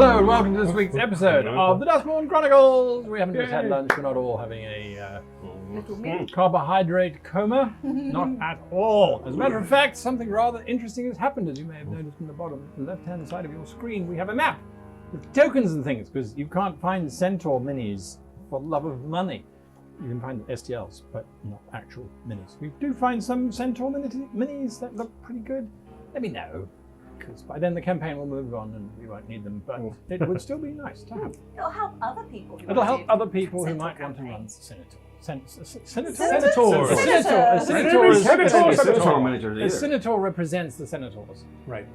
Hello and welcome to this week's episode of the Duskmourn Chronicles. We haven't just had lunch. We're not all having a carbohydrate coma. Not at all. As a matter of fact, something rather interesting has happened, as you may have noticed in the bottom left-hand side of your screen. We have a map with tokens and things, because you can't find Centaur minis for love of money. You can find STLs, but not actual minis. We do find some Centaur minis that look pretty good. Let me know, because by then the campaign will move on and we won't need them, but it would still be nice to have. It'll help other people. It'll help other people who might want to run Senator. A Senator represents the Senators. Right.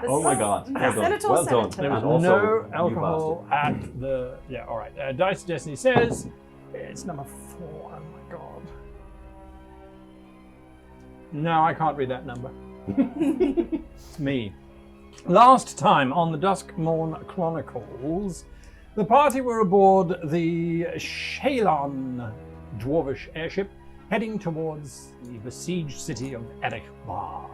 Oh my God! Well done. There was no alcohol at the. Yeah, all right. Dice Destiny says it's number 4. Oh my God. No, I can't read that number. It's me. Last time on the Duskmourn Chronicles, the party were aboard the Shalon dwarvish airship, heading towards the besieged city of Ericbar.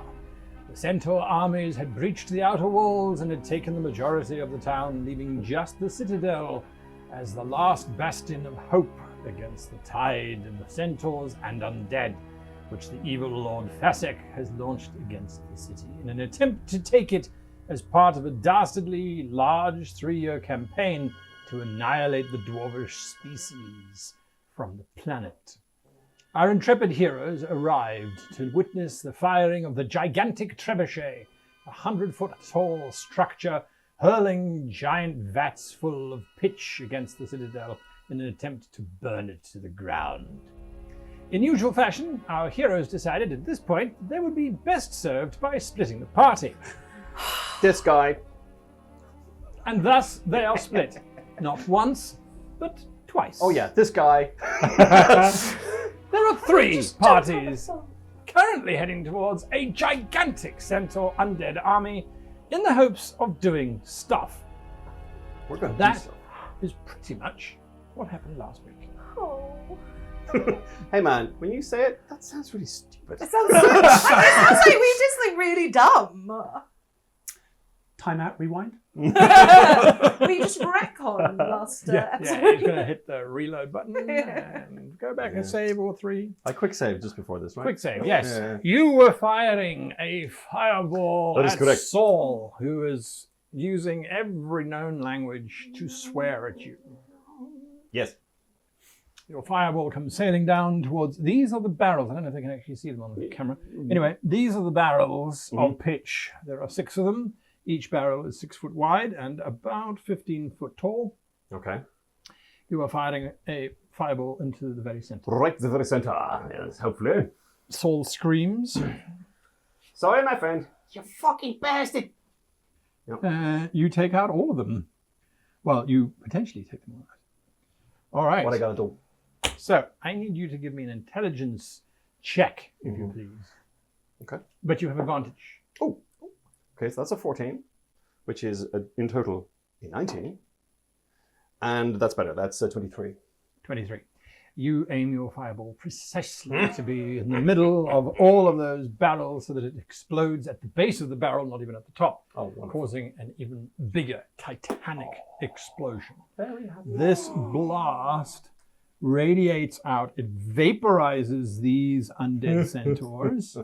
The Centaur armies had breached the outer walls and had taken the majority of the town, leaving just the citadel as the last bastion of hope against the tide of the Centaurs and undead, which the evil Lord Fasek has launched against the city in an attempt to take it as part of a dastardly large 3-year campaign to annihilate the dwarvish species from the planet. Our intrepid heroes arrived to witness the firing of the gigantic trebuchet, a 100-foot-tall structure hurling giant vats full of pitch against the citadel in an attempt to burn it to the ground. In usual fashion, our heroes decided at this point they would be best served by splitting the party. This guy. And thus they are split. Not once, but twice. Oh yeah, this guy. There are 3 parties currently heading towards a gigantic Centaur undead army in the hopes of doing stuff. We're going to That do stuff. is pretty much what happened last week. Oh. Hey man, when you say it, that sounds really stupid. It sounds like we just like really dumb. Time out, rewind. We just wreck on last episode. Yeah, he's going to hit the reload button and go back and save all 3. I quick saved just before this, right? Quick save, yes. Yeah. You were firing a fireball That is at correct. Saul, who is using every known language to swear at you. Yes. Your fireball comes sailing down towards... These are the barrels. I don't know if they can actually see them on the camera. Anyway, these are the barrels of pitch. There are 6 of them. Each barrel is 6 foot wide and about 15 foot tall. Okay. You are firing a fireball into the very center. Right to the very center. Yes, hopefully. Saul screams. Sorry, my friend. You fucking bastard. You take out all of them. Well, you potentially take them all out. All right. What I gotta do? So, I need you to give me an intelligence check, if you please. Okay. But you have advantage. Oh. Okay, so that's a 14, which is in total a 19. And that's better. That's 23. 23. You aim your fireball precisely to be in the middle of all of those barrels so that it explodes at the base of the barrel, not even at the top, causing an even bigger titanic explosion. This blast radiates out. It vaporizes these undead centaurs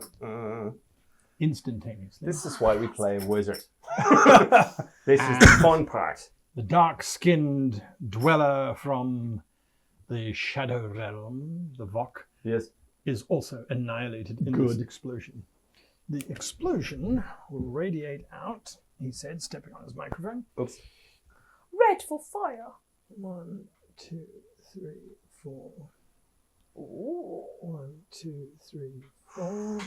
instantaneously. This is why we play Wizard. This is the fun part. The dark-skinned dweller from the Shadow Realm, the Vok, is also annihilated in this explosion. The explosion will radiate out, he said, stepping on his microphone. Oops. Red for fire. 1, 2, 3, 4. Ooh. 1, 2, 3, 4.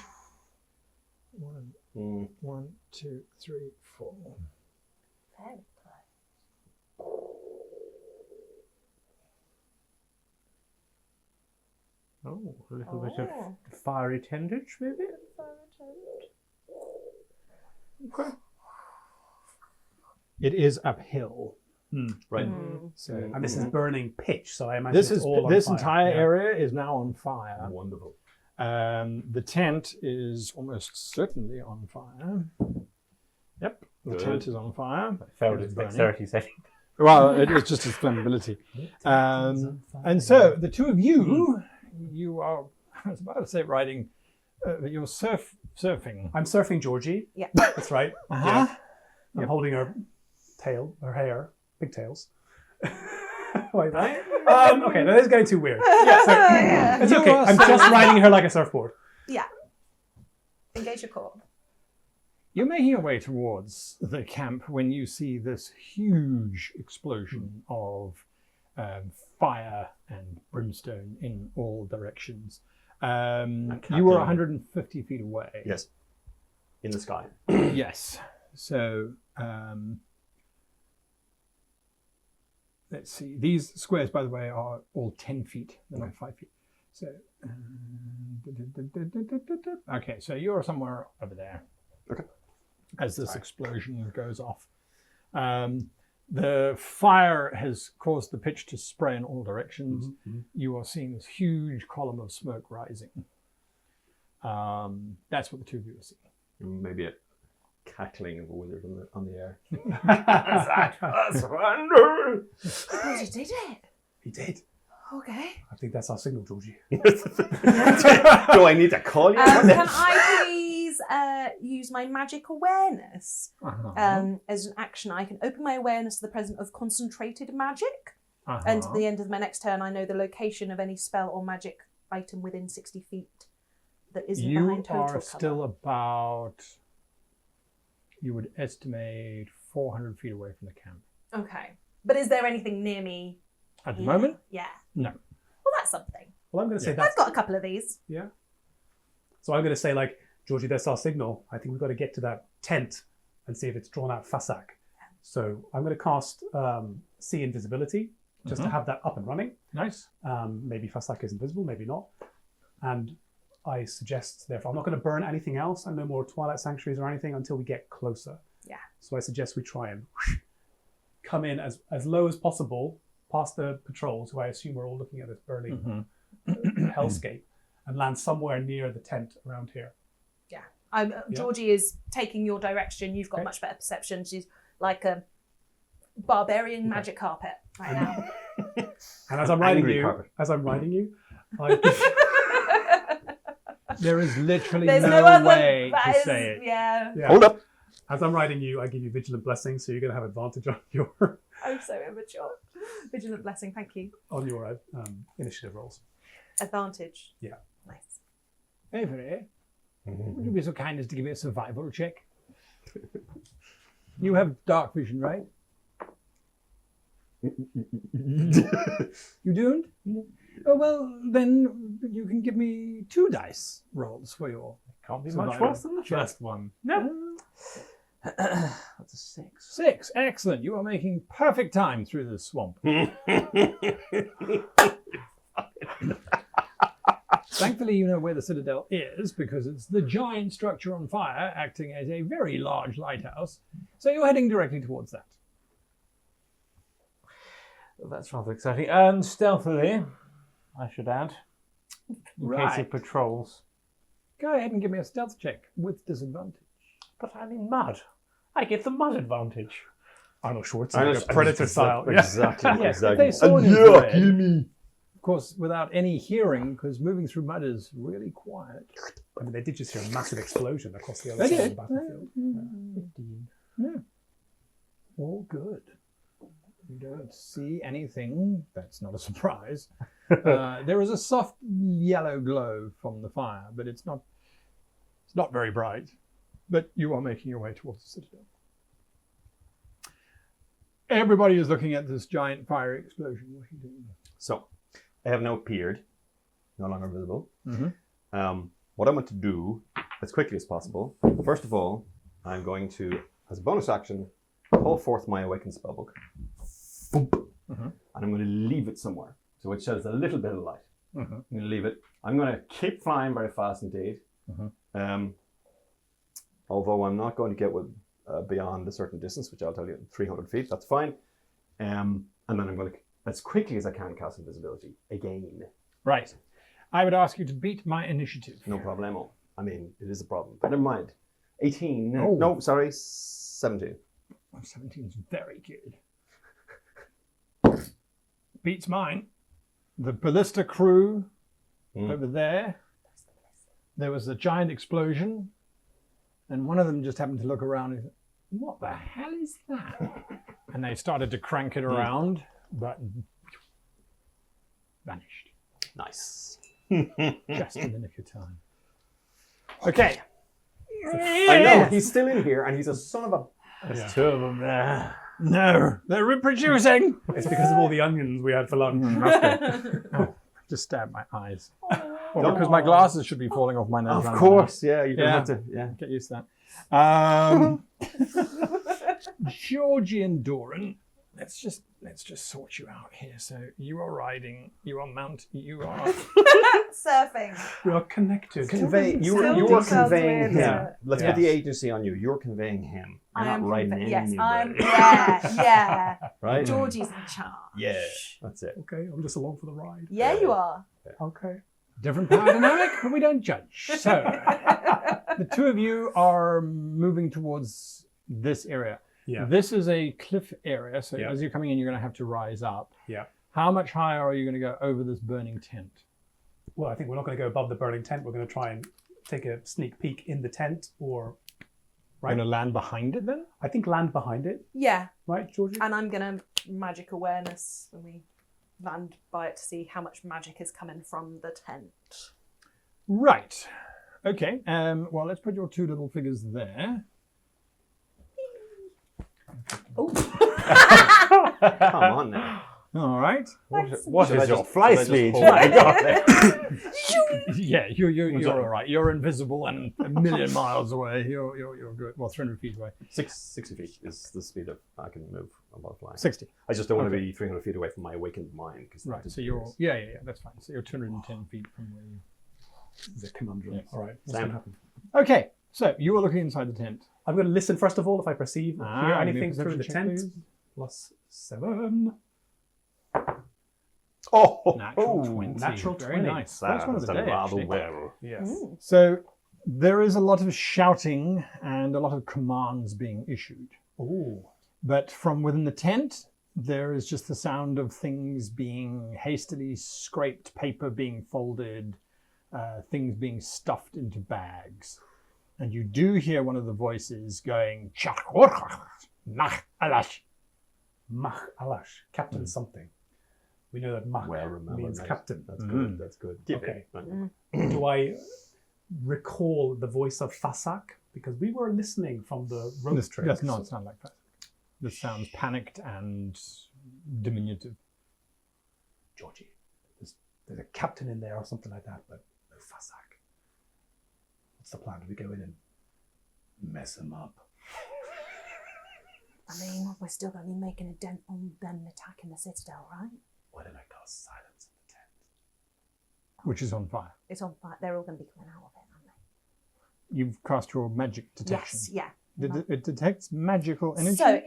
1, 2, 3, 4. Very Oh, a little bit of fire retardant, maybe? Okay. It is uphill. Right. So, And this is burning pitch, so I imagine this it's is all on this fire. entire area is now on fire. Wonderful. The tent is almost certainly on fire. Yep. The tent is on fire. Failed It's its burning. dexterity saving. Well, it's just its flammability. And so the two of you are, I was about to say riding, you're surfing. I'm surfing Georgie. Yeah. That's right. Uh-huh. Yeah. I'm holding her tail, her hair, pigtails. Like that. Okay, now this is getting too weird. Yeah. It's You okay. are I'm just riding her like a surfboard. Yeah. Engage your core. You're making your way towards the camp when you see this huge explosion of fire and brimstone in all directions. You were cackling. 150 feet away. Yes. In the sky. Yes. So let's see. These squares, by the way, are all 10 feet. They're not 5 feet. So okay. So you're somewhere over there. Okay. As this explosion goes off. The fire has caused the pitch to spray in all directions. You are seeing this huge column of smoke rising. That's what the two of you are seeing. Maybe a cackling of a wizard on the air. Oh, you did it. He did. Okay. I think that's our signal, Georgie. Do I need to call you? Can I please use my magic awareness? As an action, I can open my awareness to the presence of concentrated magic. And at the end of my next turn, I know the location of any spell or magic item within 60 feet that isn't behind total You are cover. still about, you would estimate 400 feet away from the camp. Okay. But is there anything near me? At the moment? Yeah. No. Well, that's something. Well, I'm going to say that. I've got a couple of these. Yeah. So I'm going to say, like, Georgie, that's our signal. I think we've got to get to that tent and see if it's drawn out Fasak. So I'm going to cast See Invisibility just to have that up and running. Nice. Maybe Fasak is invisible, maybe not. And I suggest, therefore, I'm not going to burn anything else and no more Twilight Sanctuaries or anything until we get closer. Yeah. So I suggest we try and come in as low as possible past the patrols, who I assume are all looking at this burning hellscape, and land somewhere near the tent around here. Yeah. Georgie is taking your direction. You've got much better perception. She's like a barbarian magic carpet right now. And as I'm riding Angry you, carpet. There is literally There's no other way that to is- say it. Yeah. Yeah. Hold up. As I'm riding you, I give you Vigilant Blessing, so you're going to have advantage on your I'm so immature. Vigilant blessing, thank you. initiative rolls. Advantage. Yeah. Nice. Avery, would you be so kind as to give me a survival check? You have dark vision, right? You don't? Oh, well, then you can give me 2 dice rolls for your Can't be survival much worse than the check. first one. No. That's a 6. 6. Excellent. You are making perfect time through this swamp. Thankfully, you know where the citadel is because it's the giant structure on fire acting as a very large lighthouse. So you're heading directly towards that. That's rather exciting. And stealthily, I should add, in case Right. of patrols. Go ahead and give me a stealth check with disadvantage. But I'm in mud. I get the mud advantage. Arnold Schwarzenegger, Predator style. Exactly. Yes, if exactly. they saw an Yeah, infrared, kill me. of course, without any hearing, because moving through mud is really quiet. I mean, they did just hear a massive explosion across the They other side of did. the battlefield. 15. Yeah. All good. You don't see anything. That's not a surprise. There is a soft yellow glow from the fire, but it's not very bright. But you are making your way towards the citadel. Everybody is looking at this giant fiery explosion. What are you doing? So, I have now appeared, no longer visible. Mm-hmm. What I want to do as quickly as possible, first of all, I'm going to, as a bonus action, call forth my Awakened Spellbook. Boom. And I'm going to leave it somewhere. So it sheds a little bit of light. I'm going to leave it. I'm going to keep flying very fast indeed. Although I'm not going to get beyond a certain distance, which I'll tell you, 300 feet, that's fine. And then I'm going to, as quickly as I can, cast Invisibility again. Right. I would ask you to beat my initiative. No problemo. I mean, it is a problem. But never mind. 18. Oh. No, sorry. 17. 17 is very good. Beats mine. The ballista crew over there. There was a giant explosion, and one of them just happened to look around and said, "What the hell is that?" And they started to crank it around, but vanished. Nice. Just in the nick of time. Okay. I know, he's still in here, and he's a son of a... There's two of them there. No, they're reproducing. It's because of all the onions we had for lunch. Oh, just stabbed my eyes. Well, because my glasses should be falling off my nose. Of course, yeah. You don't have to... Yeah. Get used to that. Georgie and Doran, let's just sort you out here. So you are riding, you are Surfing. We are connected. You Still are sounds conveying weird, him. yeah. Let's put the agency on you. You're conveying him. You're not riding anybody. Yes, yeah. Right? Georgie's in charge. Yeah, that's it. Okay, I'm just along for the ride. Yeah, you are. Okay. different power dynamic, but we don't judge. So the two of you are moving towards this area. Yeah. This is a cliff area, so Yeah. as you're coming in, you're going to have to rise up. Yeah. How much higher are you going to go over this burning tent? Well, I think we're not going to go above the burning tent. We're going to try and take a sneak peek in the tent, or Going to land behind it then? I think land behind it, Yeah, right, Georgie? and I'm gonna magic awareness when we land by it to see how much magic is coming from the tent. Right. Okay. Well, let's put your two little figures there. Oh, Come on now. All right. What Should I is your just- fly should I just speed? hold My it? God. Yeah, you're all right. You're invisible and a million miles away. You're good. Well, 300 feet away. 60 feet is the speed of I can move above flying. 60. I just don't want to Okay. be 300 feet away from my awakened mind. Right. So you're yeah. That's fine. So you're 210 feet from where you. It's a conundrum. Yes. All right, what's Sam. going to happen? Okay. So you are looking inside the tent. I'm going to listen first of all if I perceive or hear give me a anything through the perception check, tent. please. +7. Oh, Natural 20. natural Very 20. nice. First one of the day, actually. well. Yes. Ooh. So there is a lot of shouting and a lot of commands being issued. Oh. But from within the tent, there is just the sound of things being hastily scraped, paper being folded, things being stuffed into bags. And you do hear one of the voices going, Nach Alash. Mach Alash. Captain something. We know that Mach Well remembered, means mate. captain. That's good. That's good. Give Okay. it. Do I recall the voice of Fasak? Because we were listening from the rope This tricks. does not sound like that. This sounds panicked and diminutive. Georgie, there's a captain in there or something like that, but no Fasak. What's the plan? Do we go in and mess him up? I mean, we're still going to be making a dent on them attacking the citadel, right? Why don't I cast silence in the tent? Which is on fire. It's on fire. They're all going to be coming out of it, aren't they? You've cast your magic detection. Yes, yeah. It detects magical energy. So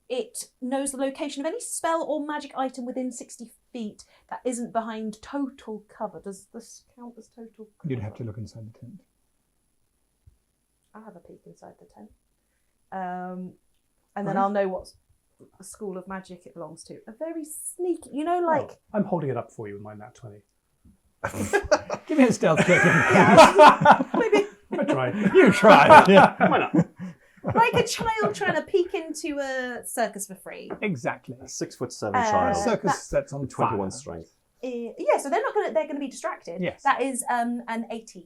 it knows the location of any spell or magic item within 60 feet that isn't behind total cover. Does this count as total cover? You'd have to look inside the tent. I'll have a peek inside the tent. And then I'll know what school of magic it belongs to. A very sneaky, like... Oh, I'm holding it up for you with my nat 20. Give me a stealth check. Maybe I tried. You try. Yeah. Why not? like a child trying to peek into a circus for free. Exactly. A 6'7" Uh, child, Circus sets on 21 fire. strength. Yeah, so they're going to be distracted. Yes. That is an 18.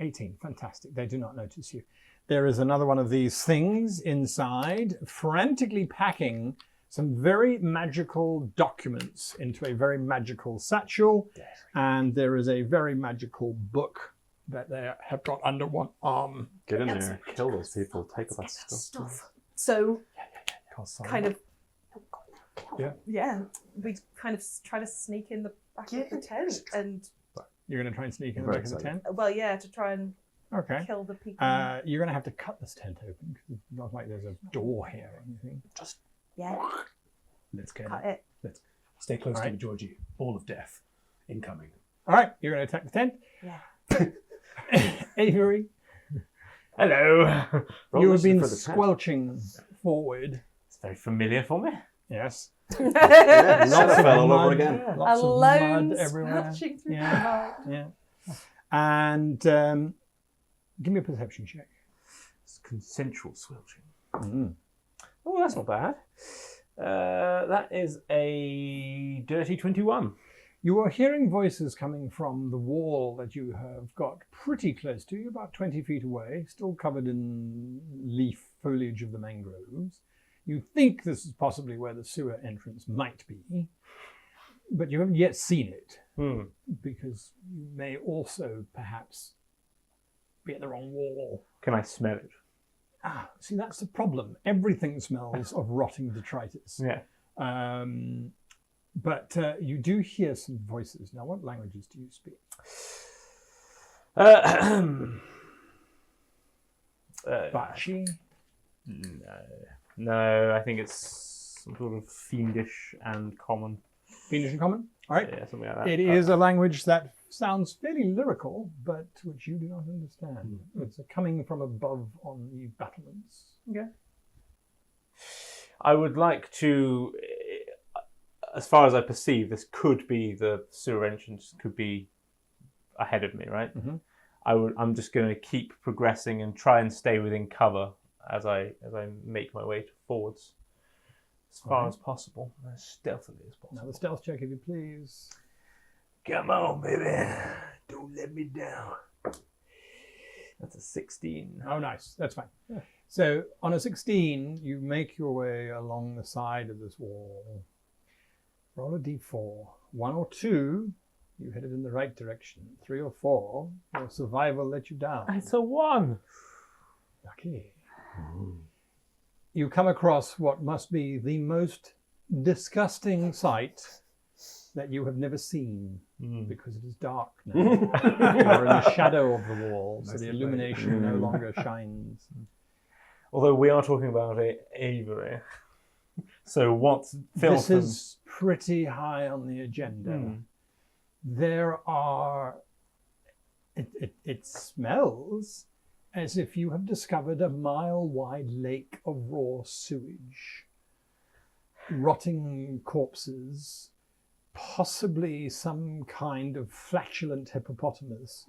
18. Fantastic. They do not notice you. There is another one of these things inside, frantically packing some very magical documents into a very magical satchel. And there is a very magical book that they have got under one arm. Get in Yes. there, kill those people, take all that Get that stuff. stuff. So Cast silence. kind of... Yeah. Yeah, we kind of try to sneak in the back of the tent and... You're going to try and sneak in the Very back of the excited. tent? Well, yeah, to try and Okay. kill the people. You're going to have to cut this tent open because it's not like there's a door here or anything. Yeah, Let's get cut it. it. Stay close to Right. me, Georgie. Ball of death. Incoming. All right, you're going to attack the tent. Yeah. Avery. Hello. You have been for the chat. squelching forward. It's very familiar for me. Yes. Yeah, not Lots of fell all over mud. again. A Lots of lone mud everywhere. splashing through Yeah. the mud. Yeah. And give me a perception check. It's consensual sweltering. Mm. Oh, that's not bad. That is a dirty 21. You are hearing voices coming from the wall that you have got pretty close to you, about 20 feet away, still covered in leaf foliage of the mangroves. You think this is possibly where the sewer entrance might be, but you haven't yet seen it, because you may also perhaps be at the wrong wall. Can I smell it? Ah, see, that's the problem. Everything smells of rotting detritus. Yeah. But you do hear some voices. Now, what languages do you speak? Bachi? No, I think it's some sort of fiendish and common. Fiendish and common? All right. Yeah, something like that. It is a language that sounds fairly lyrical, but which you do not understand. It's coming from above on the battlements. Okay. I would like to, as far as I perceive, this could be the sewer entrance, could be ahead of me, right? Mm-hmm. I'm just going to keep progressing and try and stay within cover as I make my way forwards as far as possible, as stealthily as possible. Now, the stealth check, if you please. Come on, baby. Don't let me down. That's a 16. Oh, nice. That's fine. Yeah. So, on a 16, you make your way along the side of this wall. Roll a d4. 1 or 2, you headed in the right direction. 3 or 4, your survival let you down. It's a 1. Lucky. You come across what must be the most disgusting sight that you have never seen, because it is dark now. You are in the shadow of the wall, so the illumination no longer shines. Although we are talking about Avery. So what filth This is pretty high on the agenda. There are... It smells as if you have discovered a mile-wide lake of raw sewage. Rotting corpses, possibly some kind of flatulent hippopotamus.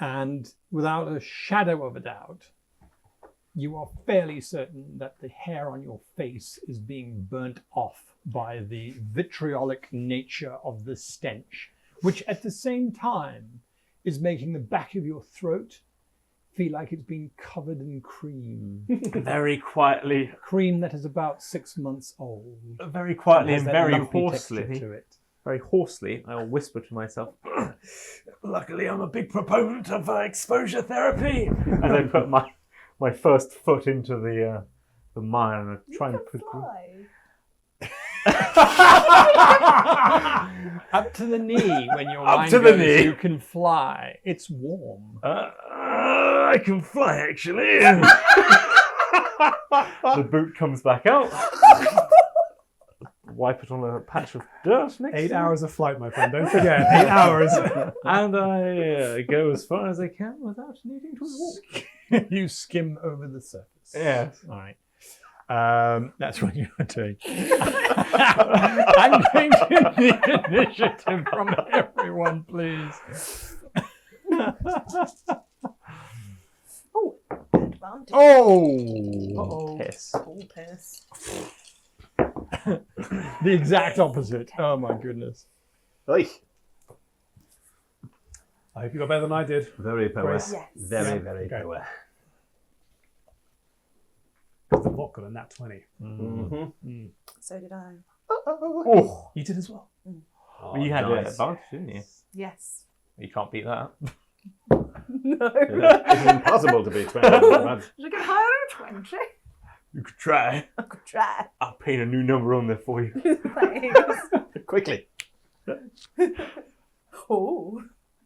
And without a shadow of a doubt, you are fairly certain that the hair on your face is being burnt off by the vitriolic nature of the stench, which at the same time is making the back of your throat feel like it's been covered in cream. very quietly, Cream that is about 6 months old. very quietly Has and that very lumpy texture hoarsely, to it. very hoarsely, I'll whisper to myself, luckily I'm a big proponent of exposure therapy. And I put my first foot into the mire and I try and put Up to the knee when your Up mind to the goes, knee. you can fly. It's warm. I can fly actually. The boot comes back out. Wipe it on a patch of dirt next 8 to hours of flight, my friend. Don't forget, 8 hours. and I go as far as I can without needing to walk. You skim over the surface. Yes. All right. That's what you're doing. I'm going to need initiative from everyone, please. Oh, advantage. Oh! Piss. Ball piss. The exact opposite. Oh my goodness. Oi. I hope you got better than I did. Very power. Grace. Yes. Very, very Okay. power. The bot got a nat 20. So did I. Oh, You did as well. Oh, you had an nice. advantage, didn't you? Yes. You can't beat that. No. It's impossible to beat 20. Should I get higher than 20? You could try. I could try. I'll paint a new number on there for you. Thanks. Quickly. Oh,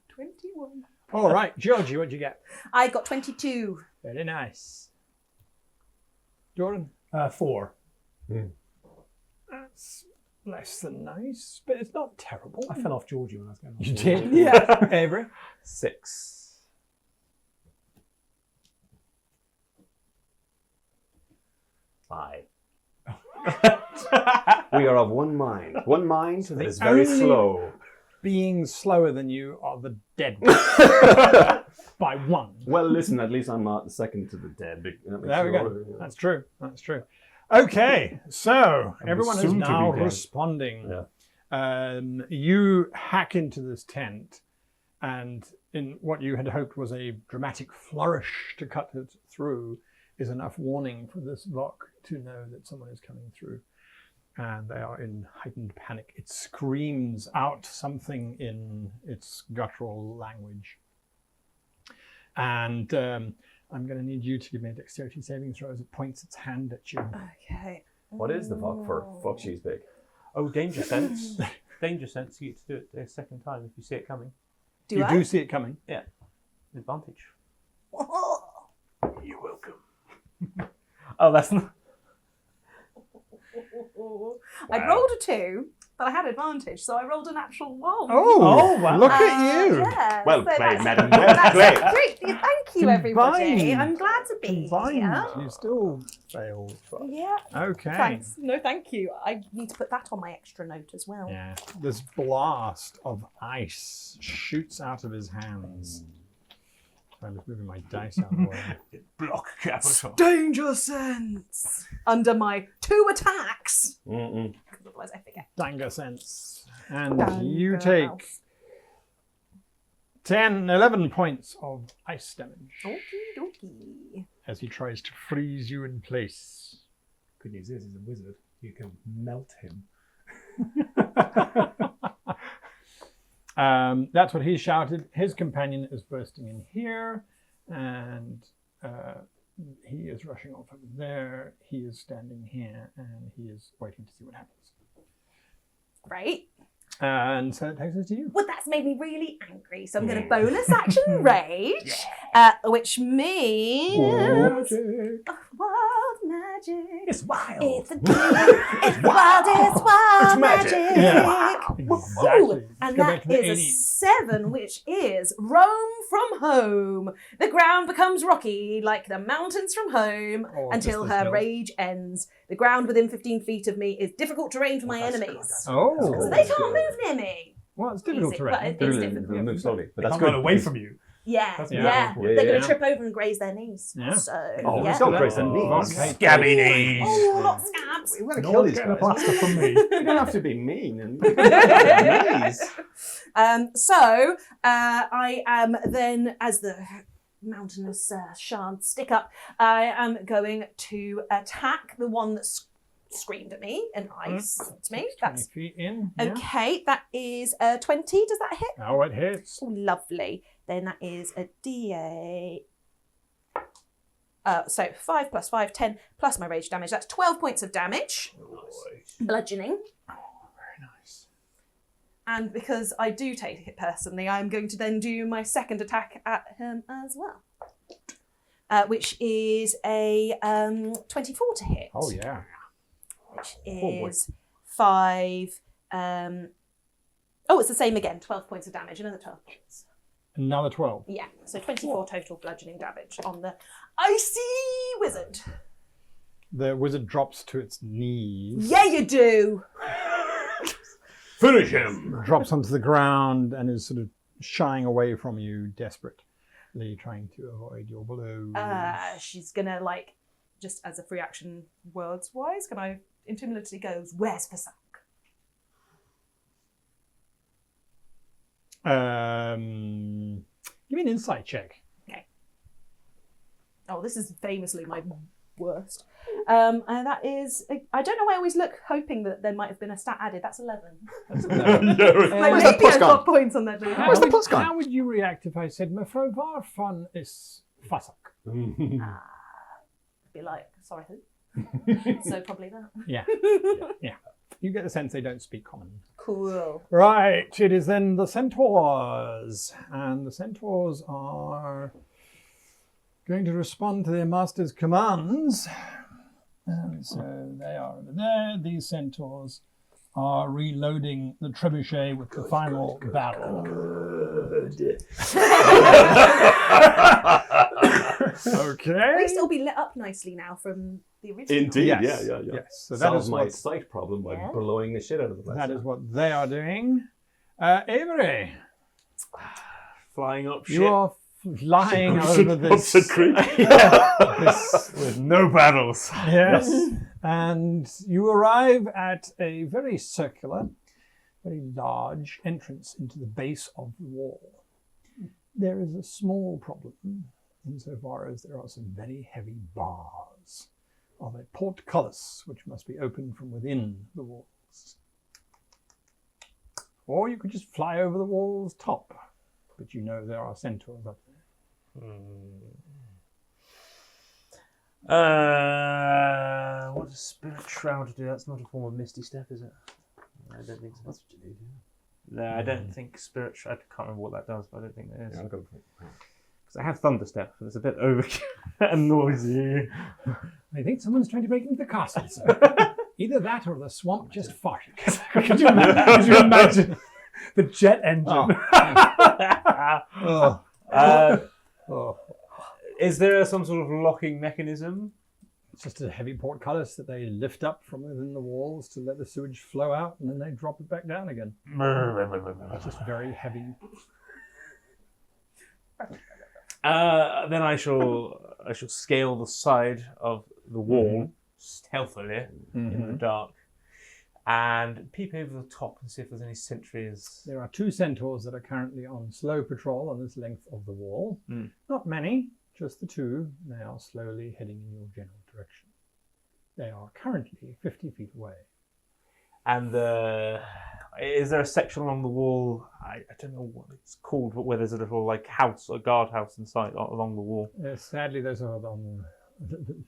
21. All right, Georgie, what'd you get? I got 22. Very nice. Jordan? 4. That's less than nice, but it's not terrible. I fell off Georgie when I was going. You did? Yeah. Avery? 6. 5. We are of one mind. One mind So that the is very only- slow. Being slower than you are the dead by 1. Well, listen, at least I'm not the second to the dead. There we go. That's true. That's true. Okay, so everyone is soon to now be dead. responding. Yeah. You hack into this tent, and in what you had hoped was a dramatic flourish to cut it through is enough warning for this lock to know that someone is coming through. And they are in heightened panic. It screams out something in its guttural language. And I'm going to need you to give me a dexterity saving throw as it points its hand at you. Okay. What is the fuck for? Fuck, she's big. Oh, danger sense. Danger sense. You get to do it a second time if you see it coming. You do see it coming. Advantage. You're welcome. Oh, that's not. I rolled a 2, but I had advantage, so I rolled a natural 1. Oh, wow. Look at you. Yeah, Well so played, that's- madam. Well That's played. great. Thank you, everybody. Combined. I'm glad to be Combined, here. you still failed. Yeah. Okay. Thanks. No, thank you. I need to put that on my extra note as well. Yeah. This blast of ice shoots out of his hands. I'm just moving my dice out of the way. Block capital. Danger sense under my 2 attacks. Mm-mm. Because otherwise I forget. Danger sense. And Danger you take mouse. 11 points of ice damage Okie dokie. as he tries to freeze you in place. Good news is, he's a wizard. You can melt him. That's what he shouted. His companion is bursting in here, and he is rushing off over there. He is standing here, and he is waiting to see what happens. Great. And so it takes us to you. Well, that's made me really angry. So I'm going to bonus action rage, which means wild magic. It's wild. It's a demon. It's wild. It's wild It's magic. magic. Yeah. Ooh, Exactly. and Go that back to the is a 80s. 7, which is roam from home. The ground becomes rocky like the mountains from home Or until just the her hills. rage ends. The ground within 15 feet of me is difficult terrain for my enemies. Oh. So they can't move near me. Well, it's difficult Easy. to Well, read. it's They'll difficult. move slowly, but They that's can't good. run away from you. Yeah, That's yeah. important. They're going Yeah. to trip over and graze their knees. Yeah. So, Oh, yeah. don't graze their knees. Okay. Scabby knees. Oh, not scabs. We want to No kill one's these getting a guys. plaster from me. You don't have to be mean. And So I am then, as the mountainous shards stick up, I am going to attack the one that screamed at me and iced me. 20 That's feet in. Yeah. okay. That is 20. Does that hit? Oh, it hits. Oh, lovely. Then that is a D8. So 5 plus 5, 10 plus my rage damage. That's 12 points of damage. Bludgeoning. Very nice. And because I do take it personally, I'm going to then do my second attack at him as well. Which is a 24 to hit. Oh, yeah. Which boy. is 5... it's the same again. 12 points of damage. Another 12 points. Another 12. Yeah, so 24 total bludgeoning damage on the icy wizard. The wizard drops to its knees. Yeah, you do. Finish him. Drops onto the ground and is sort of shying away from you, desperately trying to avoid your blows. She's gonna just as a free action, words wise, can I intimidatingly goes, "Where's Fasak?" Give me an insight check. Oh, this is famously my worst. And that is, I don't know why I always look hoping that there might have been a stat added. That's 11. That's Like Where's the maybe plus I got gone? points on that. Where's the plus gone? How would you react if I said, Mefro var fun is fasak? Be like, sorry, who? So probably that. Yeah. Yeah. You get the sense they don't speak common. Cool. Right, it is then the centaurs. And the centaurs are going to respond to their master's commands. And so they are over there. These centaurs are reloading the trebuchet with the final barrel. Okay. At least it'll be lit up nicely now from the original. Indeed, Yes. yeah. Yes. So that Solves is my what sight problem by Yeah. blowing the shit out of the place. that is what they are doing. Avery, Flying up shit. you are flying over this. This with no battles. Yes. And you arrive at a very circular, very large entrance into the base of the wall. There is a small problem insofar as there are some very heavy bars of a portcullis which must be opened from within the walls. Or you could just fly over the wall's top, but you know there are centaurs up there. What does Spirit Shroud do? That's not a form of Misty Step, is it? I don't think so. That's what you need, No, I don't think Spirit Shroud. I can't remember what that does, but I don't think that is. yeah. I'll go for it. Because I have Thunder Step, and it's a bit overkill and noisy. I think someone's trying to break into the castle, sir. Either that or the swamp just farted. Could you imagine the jet engine? Oh. Is there some sort of locking mechanism? It's just a heavy portcullis that they lift up from within the walls to let the sewage flow out, and then they drop it back down again. It's just very heavy. Then I shall scale the side of the wall stealthily in the dark and peep over the top and see if there's any sentries. There are 2 centaurs that are currently on slow patrol on this length of the wall. Not many, just the 2. They are slowly heading in your general direction. They are currently 50 feet away. And is there a section along the wall? I don't know what it's called, but where there's a little like house, a guardhouse inside along the wall. Sadly, those are on.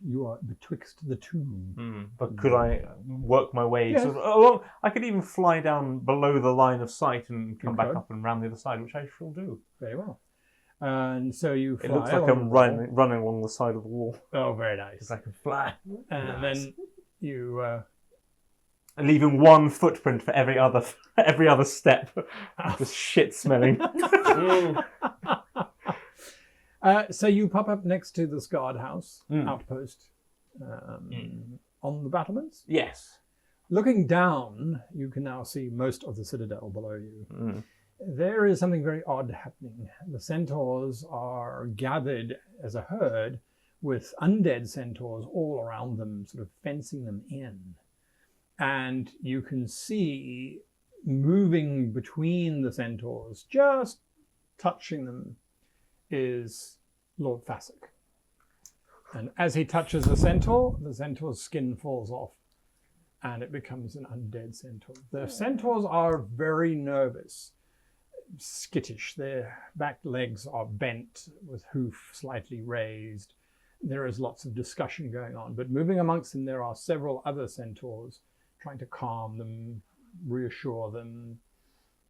You are betwixt the 2. But could I work my way Yes. sort of along? I could even fly down below the line of sight and come You back could. up and round the other side, which I shall do. Very well. And so you fly. It looks like along I'm the wall. running along the side of the wall Oh, very nice. because I can fly. And then you. And leaving one footprint for every other step. Just shit smelling. So you pop up next to this guardhouse outpost on the battlements. Yes. Looking down, you can now see most of the citadel below you. There is something very odd happening. The centaurs are gathered as a herd with undead centaurs all around them, sort of fencing them in. And you can see moving between the centaurs, just touching them, is Lord Fassick. And as he touches the centaur's skin falls off and it becomes an undead centaur. The centaurs are very nervous, skittish. Their back legs are bent with hoof slightly raised. There is lots of discussion going on, but moving amongst them there are several other centaurs trying to calm them, reassure them.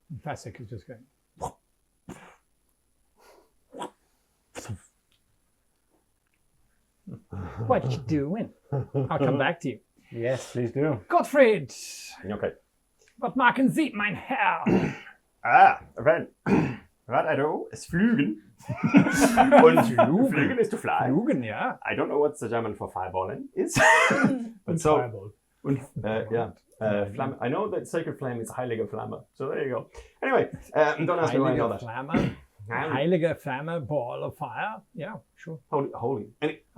And Fassick is just going, what you doing? I'll come back to you. Yes, please do. Gottfried, Okay. was machen Sie, mein Herr? Wenn I do is fliegen. Und fliegen is to fly. Flugen, ja. I don't know what the German for fireballing is. But so, Fireball. Flamme. I know that sacred flame is heilige Flamme. So there you go. Anyway, don't ask me why I know Heilige that. Flamme. Heilige Flamme, ball of fire. Yeah, sure. Holy.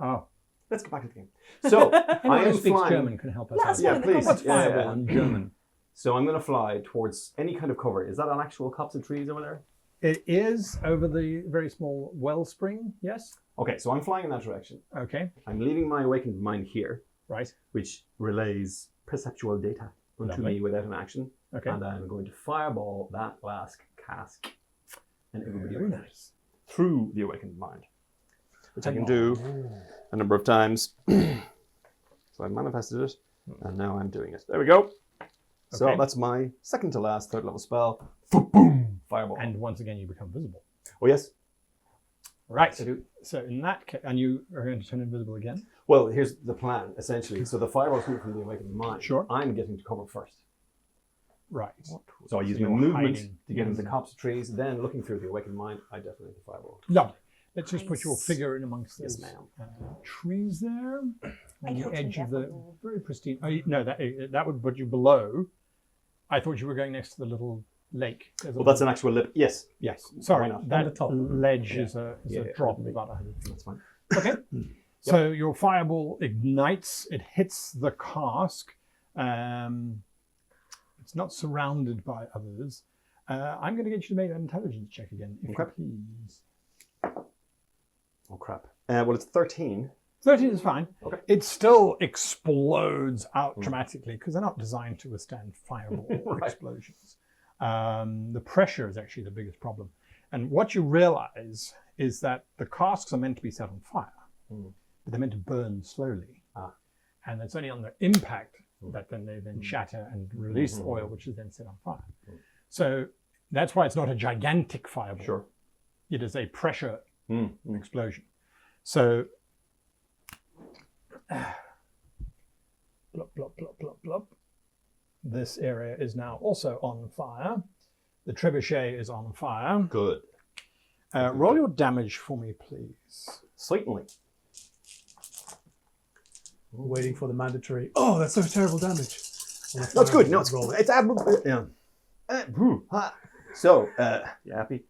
Oh. Let's get back to the game. So I Anyone who am speaks flying. German can help us Let out. us know Yeah, in the please. What's comments. fireball in German? So I'm going to fly towards any kind of cover. Is that an actual copse of trees over there? It is over the very small wellspring, yes? Okay, so I'm flying in that direction. Okay, I'm leaving my awakened mind here, right. which relays perceptual data onto Lovely. me without an action. Okay. And I'm going to fireball that glass cask and everybody Very around it nice. through the awakened mind, which I can do a number of times. So I manifested it, and now I'm doing it. There we go. So Okay. that's my second to last third level spell. Boom! Fireball. And once again, you become visible. Oh yes. Right. I do. So in that case, and you are going to turn invisible again? Well, here's the plan, essentially. So the fireball's coming from the awakened mind. Sure. I'm getting to cover first. Right. So I use So my you're movement hiding. to get into the copse of trees, then looking through the awakened mind, I detonate the fireball. Lovely. Let's just put your Nice. figure in amongst Yes, those ma'am. trees there. I On the don't edge of the endeavour. very pristine. Oh, no, that would put you below. I thought you were going next to the little lake. There's a Well, that's an little- actual lip. Yes, Yes. Sorry, not? that On the top. ledge Yeah. is a Yeah, drop yeah. about 100 feet. that's fine. Okay. So your fireball ignites. It hits the cask. It's not surrounded by others. I'm going to get you to make an intelligence check again, if Okay. you please. Oh crap. Well, it's 13. 13 is fine. Okay. It still explodes out dramatically because they're not designed to withstand fireball Right. explosions. The pressure is actually the biggest problem. And what you realize is that the casks are meant to be set on fire, but they're meant to burn slowly. Ah. And it's only on the impact that then they shatter and release the oil, which is then set on fire. So that's why it's not a gigantic fireball. Sure. It is a pressure Mm. explosion. So blop, blop, blop, blop, blop. This area is now also on fire. The trebuchet is on fire. Good. Roll your damage for me, please. Certainly. Waiting for the mandatory. Oh, that's so terrible damage. That's good. No, it's roll. it's admirable. Yeah. So, you happy?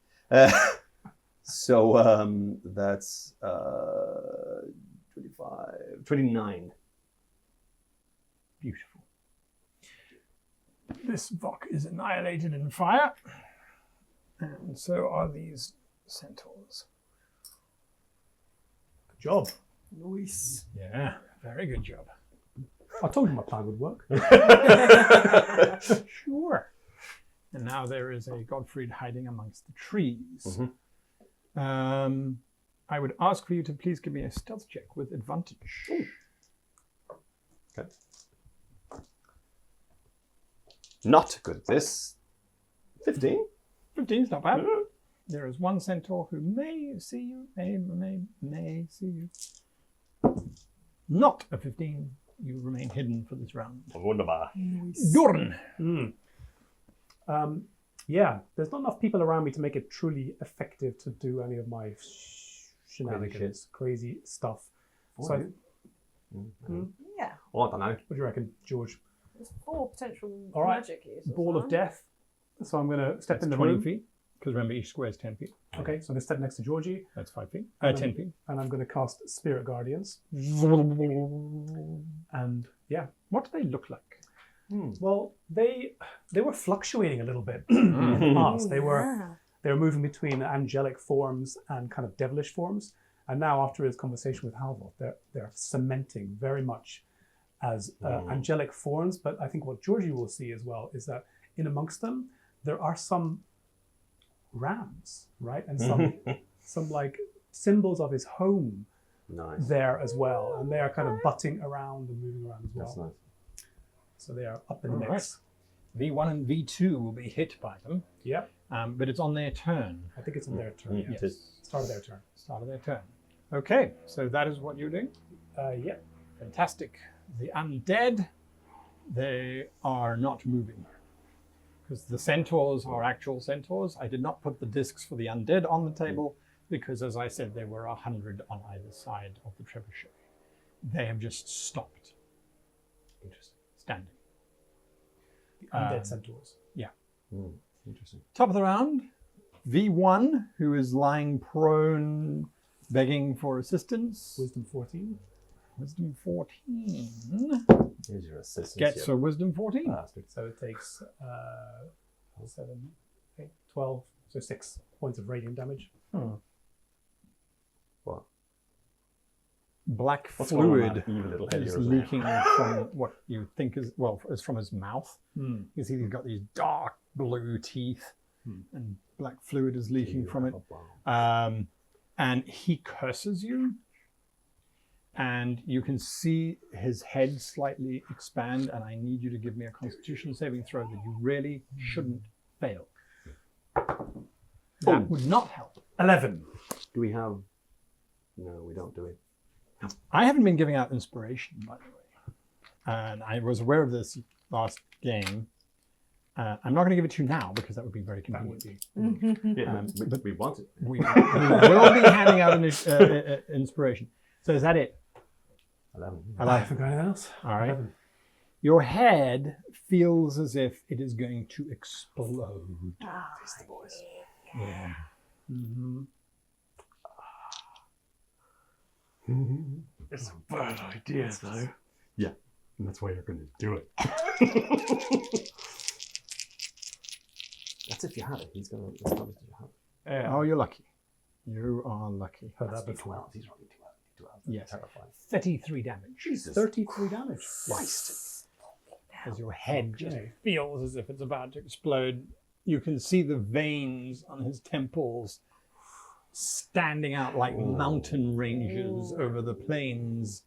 So that's 25, 29. Beautiful. This Vok is annihilated in fire. And so are these centaurs. Good job. Nice. Yeah, very good job. I told you my plan would work. Sure. And now there is a Godfried hiding amongst the trees. I would ask for you to please give me a stealth check with advantage. Okay. Not good at this. 15. 15 is not bad. There is one centaur who may see you, may see you. Not a 15. You remain hidden for this round. Wunderbar. Dorn. Yeah, there's not enough people around me to make it truly effective to do any of my shenanigans, crazy stuff. So, Yeah. Oh, I don't know. what do you reckon, George? There's 4 potential All right. magic uses. Ball of death. So I'm going to step That's in the 20 room. feet. Because remember, each square is 10 feet. Okay, so I'm going to step next to Georgie, That's 5 feet. And 10 feet. and I'm going to cast Spirit Guardians. And yeah, What do they look like? well, they were fluctuating a little bit in the past. They were moving between angelic forms and kind of devilish forms. And now, after his conversation with Halvoth, they're cementing very much as angelic forms. But I think what Georgie will see as well is that in amongst them, there are some rams, right? And some like symbols of his home Nice. there as well. And they are kind of butting around and moving around as well. That's nice. So they are up in the All mix. V1 and V2 will be hit by them, Yep. but it's on their turn. I think it's on their turn. Mm, Yeah. it is. Start of their turn. Start of their turn. Okay, so that is what you're doing. Yep. Fantastic. The undead, they are not moving. Because the centaurs are actual centaurs. I did not put the discs for the undead on the table because, as I said, there were 100 on either side of the trebuchet. They have just stopped. Interesting. Standing. The undead centaurs. Interesting. Top of the round, V1, who is lying prone, begging for assistance. Wisdom 14. Wisdom 14. Here's your assistance. Gets a wisdom 14. Bastard. So it takes 7, 8, 12, so 6 points of radiant damage. What? Black What's going on fluid with that evil little head is of yours? leaking from what you think is from his mouth. You see he's got these dark blue teeth, and black fluid is leaking from it. And he curses you, and you can see his head slightly expand, and I need you to give me a Constitution saving throw that you really shouldn't fail. That would not help. 11. Do we have... No, we don't, do we? I haven't been giving out inspiration, by the way. And I was aware of this last game. I'm not going to give it to you now because that would be very That would convenient. be. Yeah, but we want it. We will be handing out an inspiration. So is that it? 11. I haven't got anything else. All right. 11. Your head feels as if it is going to explode. It's the boys. Yeah. Mm-hmm. It's a bad idea, though. Yeah, and that's why you're going to do it. That's if you have it. He's going to. That's not if you have it. Yeah. Oh, you're lucky. You are lucky. Heard that That's before. 12. He's rolling 12. Yes. Terrifying. 33 damage. Jesus. 33 damage. Christ. As your head just Okay. feels as if it's about to explode. You can see the veins on his temples standing out like mountain ranges over the plains.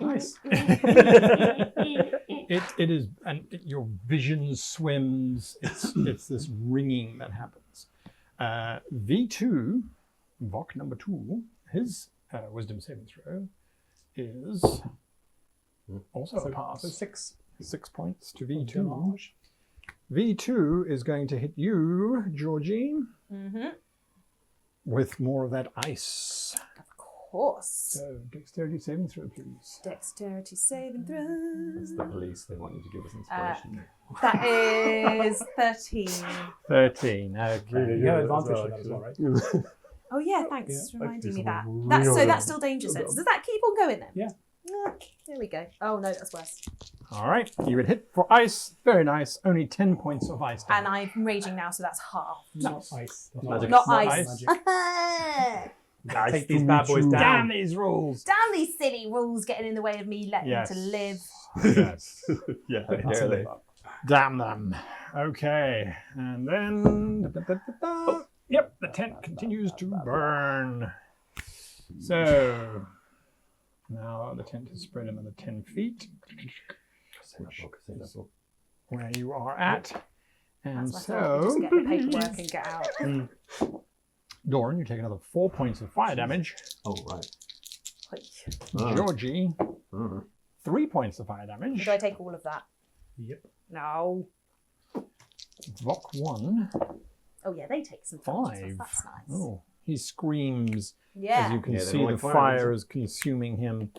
Nice. It is, and your vision swims. It's this ringing that happens. V2, Vok number 2, his wisdom saving throw is also a pass. So 6 6 points to V2. damage. V2 is going to hit you, Georgie, Mm-hmm. with more of that ice. Of course. So, dexterity saving throw, please. Dexterity saving throw. It's the police. They want you to give us inspiration. That is 13. 13, okay. Really? You have Yeah, advantage that's on that as well, right? Oh yeah, thanks for Yeah, reminding me it's that. real That's so good. that's still danger sense. Does that keep on going then? Yeah. Okay, there we go. Oh no, that's worse. All right, you would hit for ice. Very nice. Only 10 points of ice And damage. I'm raging now, so that's half. Not ice. Magic. Not Not ice. ice. Damn Take these bad boys down. Damn these rules. these silly rules getting in the way of me letting Yes. to live. Yes. Yeah, That's a barely. live up. Damn them. Okay, and then... Yep, the tent continues to burn. So, now the tent has spread another 10 feet Say that book. where you are at. And That's my thought. Just so, get the paperwork and get out. Doran, you take another 4 points of fire damage. Oh, right. Georgie, Uh-huh. 3 points of fire damage. Do I take all of that? Yep. No. Vok 1, Oh yeah, they take some 5. damage. That's nice. Oh, he screams. Yeah. As you can Yeah, they see, don't the like fire, fire do is consuming him.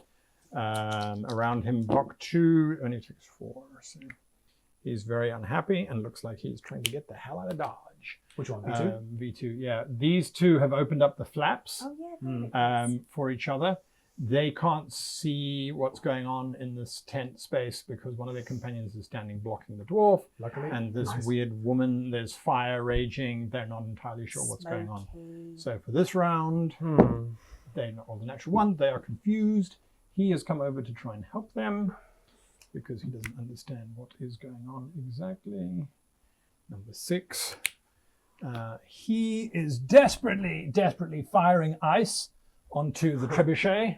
Around him, Vok 2 only takes 4. So he's very unhappy and looks like he's trying to get the hell out of Dodge. Which one? V2? V2, yeah. These two have opened up the flaps Oh yeah. very nice. for each other. They can't see what's going on in this tent space because one of their companions is standing blocking the dwarf. Luckily. And this Nice. weird woman, there's fire raging. They're not entirely sure what's going on. Smoky. So for this round, they're not all the natural one. They are confused. He has come over to try and help them because he doesn't understand what is going on exactly. Number 6. He is desperately firing ice onto the trebuchet,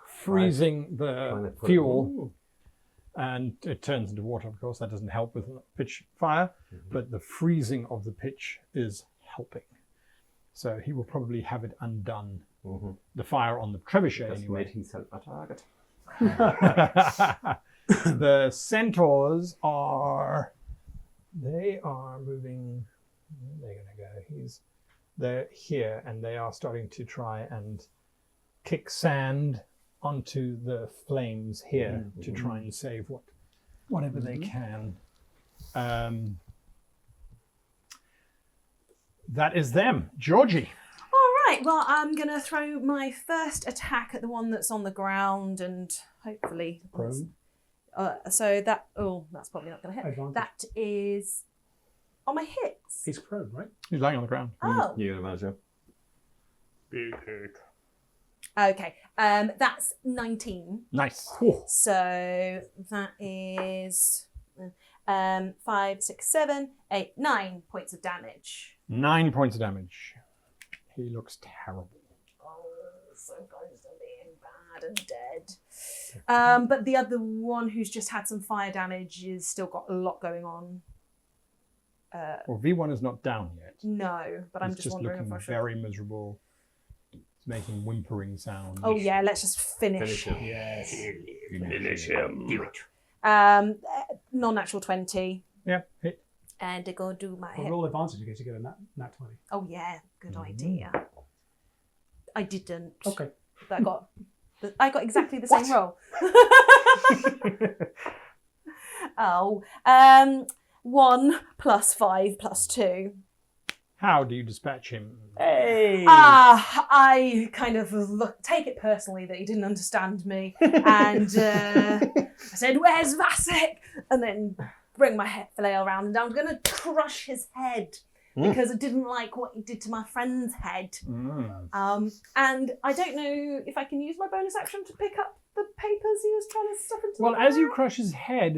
freezing Trying to the put it- fuel. Ooh. And it turns into water, of course. That doesn't help with pitch fire, but the freezing of the pitch is helping. So he will probably have it undone. Mhm. The fire on the trebuchet, Just anyway. made himself a target. The centaurs are... They are moving... Where are they going to go? They're here, and they are starting to try and kick sand onto the flames here to try and save whatever they can. That is them. Georgie. All right. Well, I'm gonna throw my first attack at the one that's on the ground, and hopefully. Prone. So that. Oh, that's probably not gonna hit. Advantage. That is on my hits. He's prone, right? He's lying on the ground. Oh. You can imagine. Big hit. Okay. That's 19. Nice. So that is 5, 6, 7, 8, 9 points of damage. 9 points of damage. He looks terrible. Oh, so close to being bad and dead. But the other one who's just had some fire damage is still got a lot going on. Well, V1 is not down yet. No, but I'm He's just wondering looking if I should. very miserable. He's making whimpering sounds. Oh yeah, let's just finish. Finish him. Yes. Finish him. Do it. Non-natural 20. Yeah, hit. And to go do my Well, hit. roll advantage in case you get a nat 20. Oh yeah, good idea. I didn't. Okay. I got exactly the same roll. 1 + 5 + 2. How do you dispatch him? Hey! I kind of take it personally that he didn't understand me, and I said, "Where's Vasek?" And then bring my flail around, and I'm going to crush his head because I didn't like what he did to my friend's head. And I don't know if I can use my bonus action to pick up the papers he was trying to stuff into. Well, as you crush his head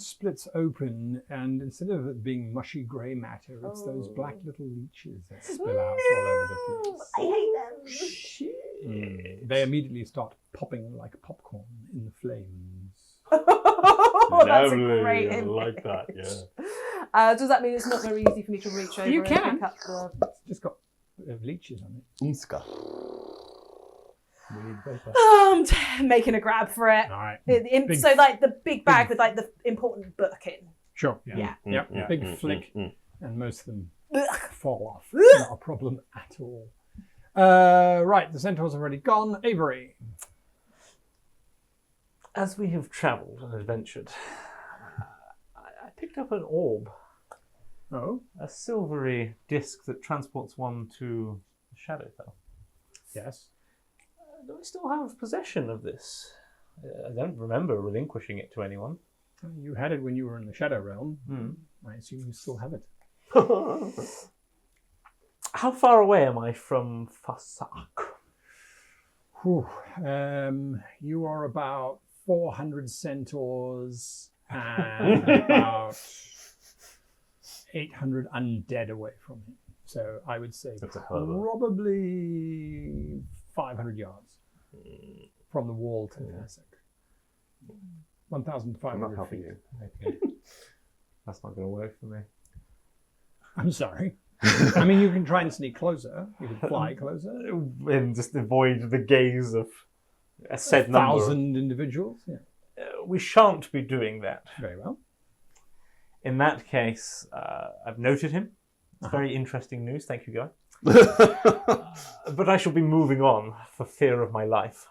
splits open, and instead of it being mushy grey matter, it's those black little leeches that spill out all over the place. I hate them. They immediately start popping like popcorn in the flames. That's a Lovely. great I image. like that, yeah. Does that mean it's not very easy for me to reach over You and can. pick up the... It's just got leeches on it. Umska. We need paper. I'm making a grab for it. All right. So like the big bag with like the important book in. Sure. Yeah. Yep. Big flick, and most of them Ugh. fall off. Not a problem at all. Right, the centaur's already gone. Avery. As we have travelled and adventured, I picked up an orb, Oh, a silvery disc that transports one to Shadowfell. yes. Do I still have possession of this? I don't remember relinquishing it to anyone. You had it when you were in the Shadow Realm. I assume you still have it. How far away am I from Fasak? Whew. You are about 400 centaurs and about 800 undead away from him. So I would say That's a hell of a- probably 500 yards from the wall to Fasak. I'm 1,500 not helping feet. you. Okay. That's not going to work for me. I'm sorry. I mean, you can try and sneak closer. You can fly closer. And just avoid the gaze of a said number. 1,000 individuals. Yeah. We shan't be doing that. Very well. In that case, I've noted him. It's very interesting news. Thank you, Guy. But I shall be moving on for fear of my life.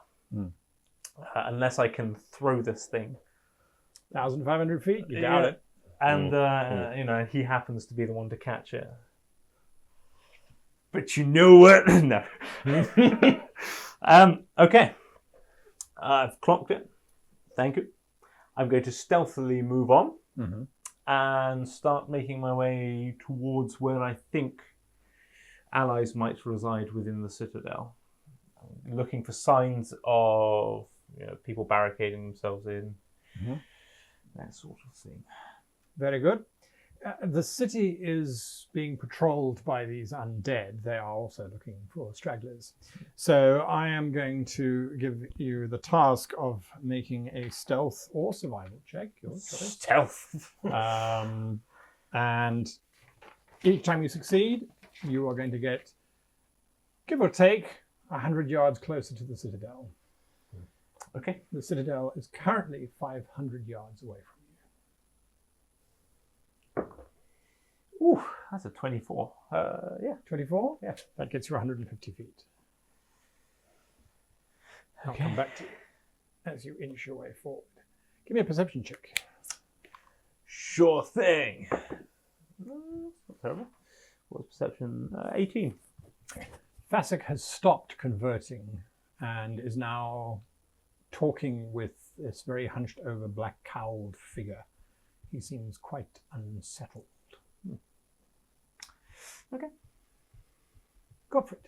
Unless I can throw this thing. 1,500 feet. You doubt it. And, he happens to be the one to catch it. But you know what? No. Okay. I've clocked it. Thank you. I'm going to stealthily move on and start making my way towards where I think allies might reside within the citadel. I'm looking for signs of people barricading themselves in, that sort of thing. Very good. The city is being patrolled by these undead. They are also looking for stragglers. So I am going to give you the task of making a stealth or survival check. Your choice. Stealth. And each time you succeed, you are going to get, give or take, 100 yards closer to the citadel. Okay. The citadel is currently 500 yards away from Ooh, that's a 24. Yeah. 24? Yeah. That gets you 150 feet. I'll Okay. come back to you as you inch your way forward. Give me a perception check. Sure thing. Not terrible. What's perception? 18. Fasak has stopped converting and is now talking with this very hunched over, black cowled figure. He seems quite unsettled. Okay. Go for it.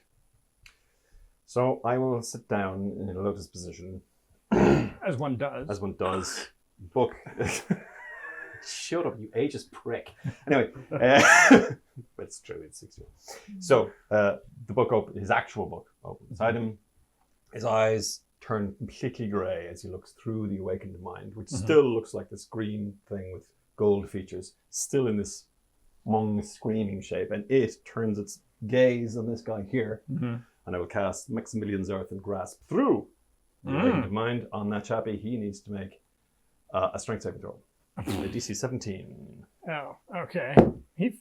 So I will sit down in a lotus position, As one does. as one does. Book. Shut up, you ageist prick. Anyway, it's true. It's 6 years. So the book open, his actual book open beside him. His eyes turn completely grey as he looks through the awakened mind, which still looks like this green thing with gold features, still in this long screaming shape, and it turns its gaze on this guy here, and I will cast Maximilian's Earth and grasp through the awakened mind on that chappie. He needs to make a strength saving throw. A DC 17. Oh, okay. He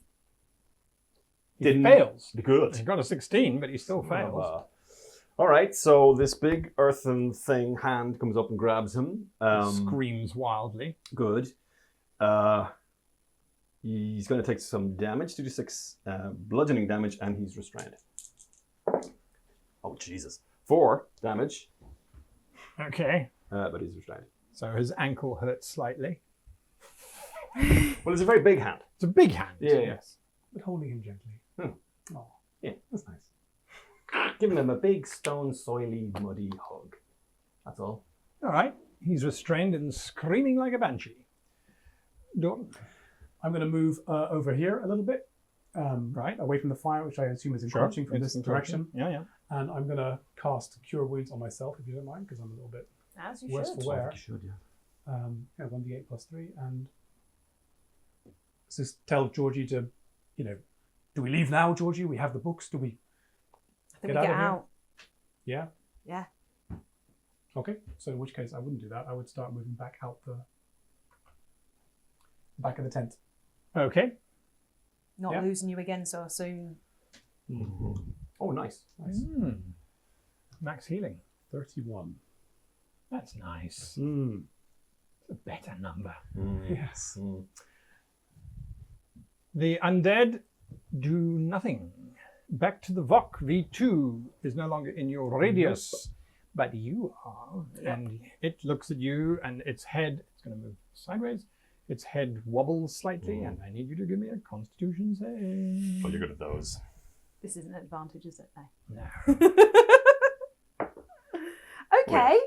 Didn't- fails. Good. He got a 16, but he still fails. All right, so this big earthen thing hand comes up and grabs him. Screams wildly. Good. He's going to take some damage, 2d6 bludgeoning damage, and he's restrained. Oh, Jesus. 4 damage, Okay. but he's restrained. So his ankle hurts slightly. Well, it's a very big hand. It's a big hand. Yeah. Yes. But holding him gently. Oh. Yeah, that's nice. Giving him a big, stone, soily, muddy hug. That's all. All right. He's restrained and screaming like a banshee. Dawn. I'm going to move over here a little bit, right, away from the fire, which I assume is encroaching from this direction. Yeah. And I'm going to cast Cure Wounds on myself, if you don't mind, because I'm a little bit As you worse should. for wear. You should, yeah. 1d8 plus 3, and just tell Georgie to, do we leave now, Georgie? We have the books. Do we? I think Get we out get of here? out. Yeah. Yeah. Okay. So in which case I wouldn't do that. I would start moving back out the back of the tent. Okay. Not Yeah. losing you again so soon. Oh, nice. Max healing. 31. That's nice. It's a better number. Yes. The undead do nothing. Back to the Vok. V2 is no longer in your radius, but you are. And it looks at you, and its head, it's going to move sideways. Its head wobbles slightly, and I need you to give me a Constitution save. Well, you're good at those. This is an advantage, is it? No. Okay.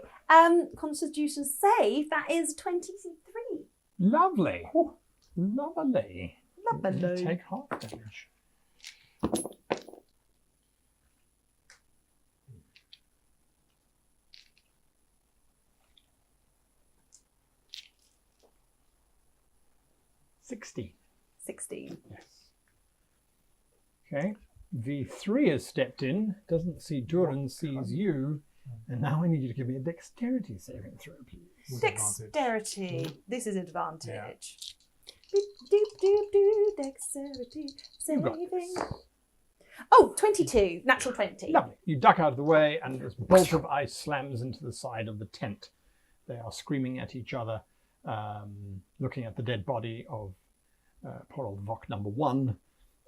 Constitution save. That is 23. Lovely. Lovely. Lovely. You take half damage. $60. 16. Yes. Okay. V3 has stepped in, doesn't see Duran, sees you, and now I need you to give me a dexterity saving throw, please. With Dexterity. This is advantage. Yeah. Doop, doop, doop, doop, dexterity You've got saving. this. Oh, 22. Natural 20. Lovely. You duck out of the way, and this bolt of ice slams into the side of the tent. They are screaming at each other, looking at the dead body of poor old Vok number 1,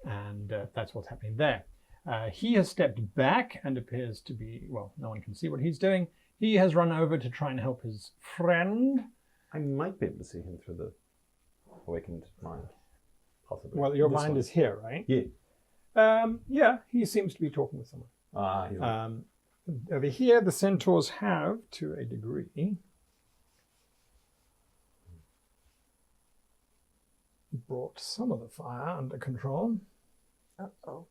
and that's what's happening there. He has stepped back and appears to be, well, no one can see what he's doing. He has run over to try and help his friend. I might be able to see him through the awakened mind. Possibly. Well, your This mind one. is here, right? Yeah. Yeah, he seems to be talking with someone. Over here, the centaurs have, to a degree, brought some of the fire under control. Uh-oh.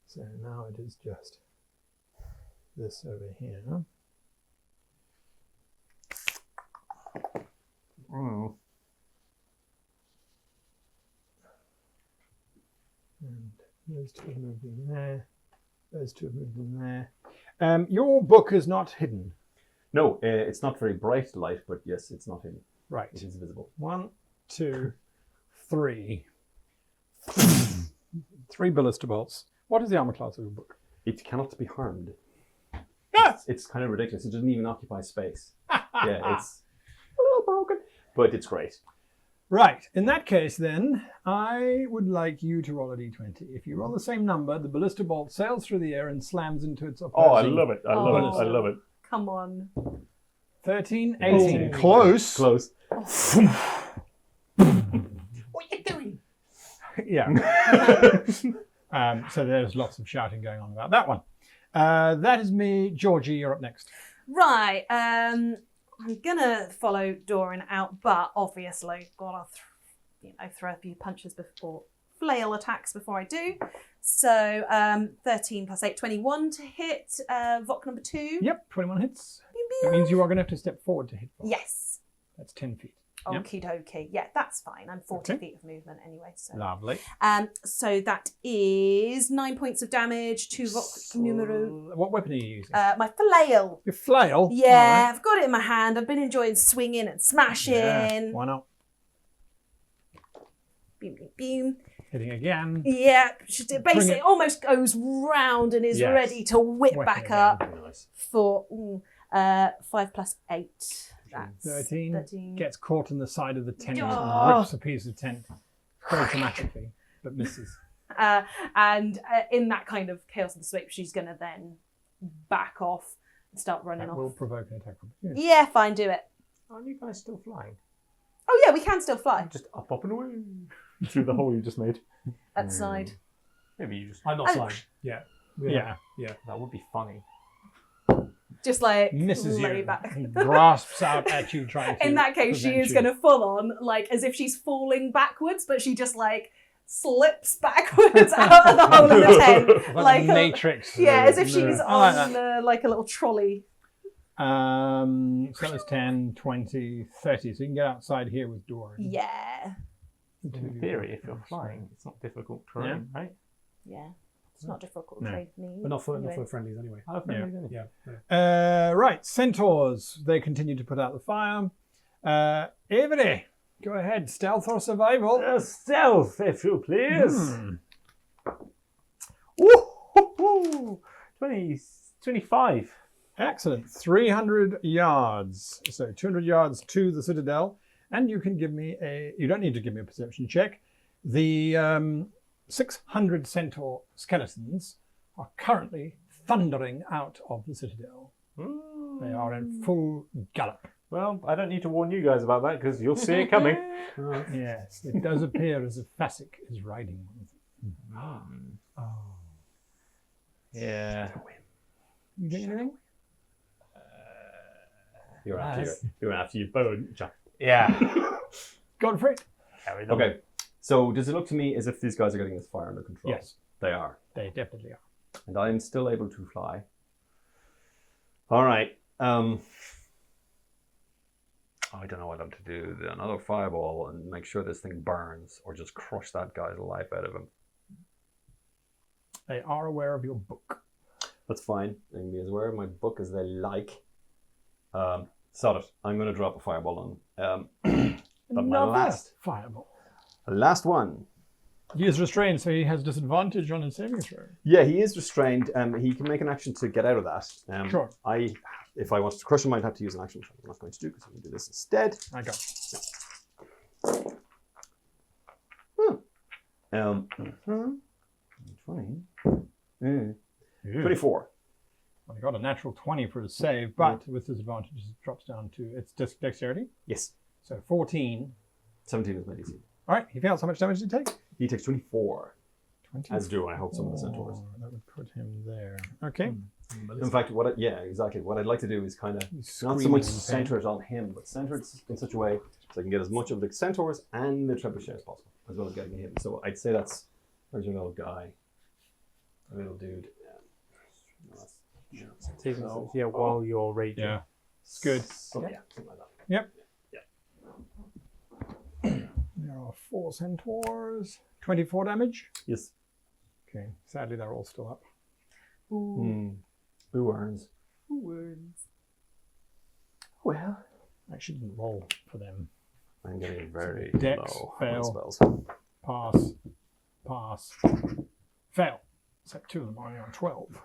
So now it is just this over here. And those two have moved in there. Those two have moved in there. Your book is not hidden. No, it's not very bright light, but yes, it's not hidden. Right. It is visible. 1, 2, 3. 3 ballista bolts. What is the armor class of your book? It cannot be harmed. Yes! It's kind of ridiculous. It doesn't even occupy space. Yeah, it's a little broken, but it's great. Right. In that case, then, I would like you to roll a d20. If you roll the same number, the ballista bolt sails through the air and slams into its opposing. Oh, I love it. I love it. I love it. Come on. 13, 18. Oh. Close. Close. What are you doing? Yeah. So there's lots of shouting going on about that one. That is me. Georgie, you're up next. Right. I'm gonna follow Doran out, but obviously gotta throw a few punches before flail attacks before I do. So 13 plus 8, 21 to hit Vok number 2. Yep, 21 hits. Pew, That pew. means you are going to have to step forward to hit. Vok. Yes. That's 10 feet. Yep. Okie dokie. Yeah, that's fine. I'm 40 Okay. feet of movement anyway. So. Lovely. So that is 9 points of damage to numero. What weapon are you using? My flail. Your flail? Yeah, I've got it in my hand. I've been enjoying swinging and smashing. Yeah, why not? Boom, boom, boom. Hitting again. Yeah, she basically it- almost goes round and is Yes. ready to whip Whip back it up Nice. for 5 plus 8. That's 13. Gets caught in the side of the tent Oh. and rips a piece of tent very dramatically, but misses. And in that kind of chaos of the sweep, she's going to then back off and start running That off. will provoke an attack. Yeah, fine, do it. Aren't you guys still flying? Oh yeah, we can still fly Just up and away through the hole you just made. at the side. Maybe you just. I'm not Oh. flying. Yeah. Yeah. That would be funny. Just like Misses lay you. back. And grasps out at you, trying to. In that case, she prevent is you. going to full on, like, as if she's falling backwards, but she just, like, slips backwards out of the hole in the tent. Like a a- Matrix. Yeah, as if she's I like on, like, a little trolley. So that was 10, 20, 30. So you can get outside here with Doran. Yeah. In theory, if you're flying, it's not difficult terrain, right? Yeah. It's not difficult to No. train for me. But not for Anyway. friendlies anyway. How friendly is it? Yeah. No. Right, centaurs. They continue to put out the fire. Avery, go ahead. Stealth or survival? Stealth, if you please. Hmm. Woo-hoo-hoo. 25. Excellent. 300 yards. So 200 yards to the citadel. And you can give me you don't need to give me a perception check. The 600 centaur skeletons are currently thundering out of the citadel. They are in full gallop. Well, I don't need to warn you guys about that because you'll see it coming. Yes, it does appear as if Fasik is riding one. Yeah. You doing anything? You're after your bone, Jack. Yeah. Godfrey? Okay. So does it look to me as if these guys are getting this fire under control? Yes, They are. they definitely are. And I'm still able to fly. All right. I don't know what I'm to do. Another fireball and make sure this thing burns, or just crush that guy's life out of him. They are aware of your book. That's fine. They can be as aware of my book as they like. Sod it. I'm going to drop a fireball on. But my Another fireball. last one. He is restrained, so he has disadvantage on his saving throw. Yeah, he is restrained. He can make an action to get out of that. Sure. If I wanted to crush him, I'd have to use an action, which I'm not going to do because I'm going to do this instead. I got it. 24. Well, he got a natural 20 for his save, but with disadvantage, it drops down to its dexterity. Yes. So 14. 17 is my DC. All right, he fails. How much damage did he take? He takes 24. 20. As do I hope some of the centaurs. That would put him there. Okay. In fact, exactly. What I'd like to do is kind of not so screaming much in pain. center it on him, but center it in such a way so I can get as much of the centaurs and the trebuchet as possible, as well as getting him. So I'd say that's where's your little guy, a little dude. Yeah, while you're raging. Yeah. It's good. So, yeah, something like that. Yep. Yeah. There are 4 centaurs. 24 damage. Yes. Okay. Sadly, they're all still up. Who earns? Well, I actually didn't roll for them. I'm getting very Dex, low on fail. my spells. Pass. Pass. Fail. Except 2 of them are on 12.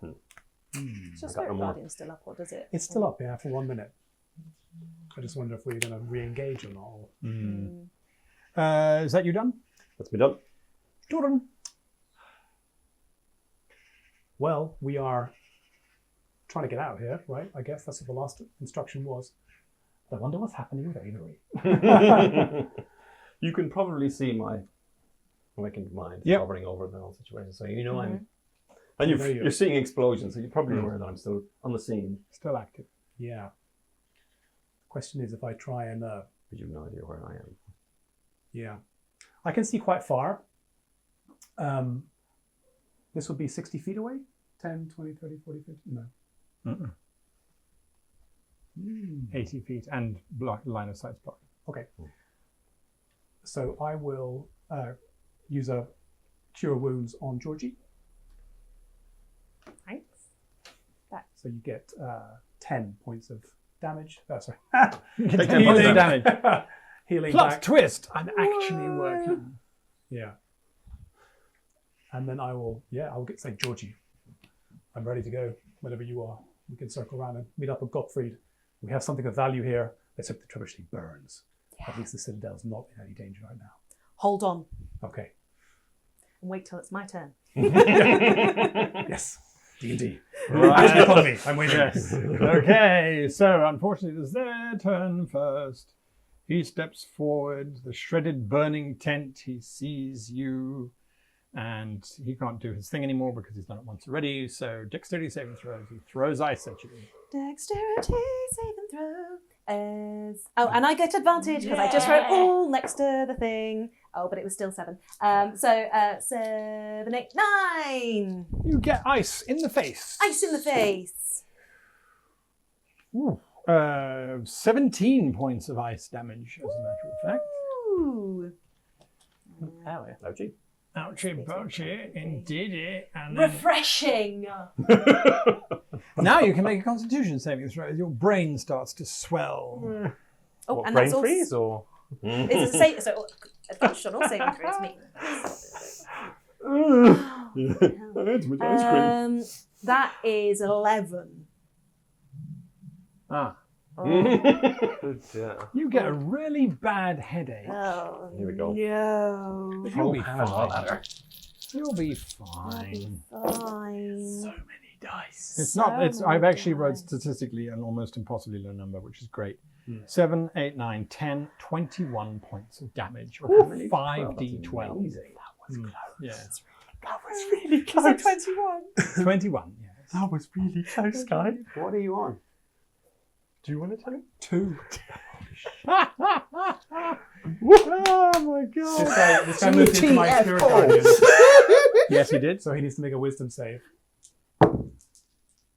Does your I got no Spirit more. Guardian still up, or does it? It's still up, yeah, for 1 minute. I just wonder if we're going to re-engage or not. Is that you done? That's me done. Jordan. Well, we are trying to get out of here, right? I guess that's what the last instruction was. I wonder what's happening with Avery. You can probably see my awakened mind Yep. hovering over the whole situation. So you know Mhm. I'm... And I know you're seeing explosions, so you're probably Mm. aware that I'm still on the scene. Still active. Yeah. Question is if I try and, But you have no idea where I am. yeah. I can see quite far. This would be 60 feet away? 10, 20, 30, 40, 50? No. 80 feet and line of sight block. Okay. So I will use a Cure Wounds on Georgie. Thanks. So you get 10 points of damage. Sorry. You get 10 points of damage. Healing Plot back. twist, I'm actually working. Yeah. And then I will say, Georgie, I'm ready to go whenever you are. We can circle around and meet up with Gottfried. We have something of value here. Let's hope the trebuchet burns. At least the Citadel's not in any danger right now. Hold on Okay. and wait till it's my turn. Yes. D&D. Right. Economy. I'm waiting. Yes. Okay, so unfortunately it's their turn first. He steps forward, the shredded burning tent, he sees you, and he can't do his thing anymore because he's done it once already, so dexterity saving throws, he throws ice at you. Dexterity saving throw. And I get advantage because I just wrote all next to the thing. Oh, but it was still 7. 7, 8, 9. You get ice in the face. Ice in the face. Ooh. 17 points of ice damage, as a matter of fact. Ooh. Ouchie. Ouchie bochie, indeed. And then Refreshing. now you can make a constitution saving throw as your brain starts to swell. Oh, What, and brain that's also, freeze or? it's a save. So advantage on all saving throws. Me. That is 11. Ah. Good, You get a really bad headache. Oh, Here we go. No. You'll be fine. You'll be fine. Fine. many dice. It's So not. It's. I've many actually wrote dice. statistically an almost impossibly low number, which is great. 7, 8, 9, 10, 21 points of damage. Or 5d12. That was close. Yeah. That was really You close. said 21. 21. Yes. That was really close, guy. What are you on? Do you want to tell him? 2. Oh my god. This guy moved into my spirit guardian, Yes, he did. so he needs to make a wisdom save.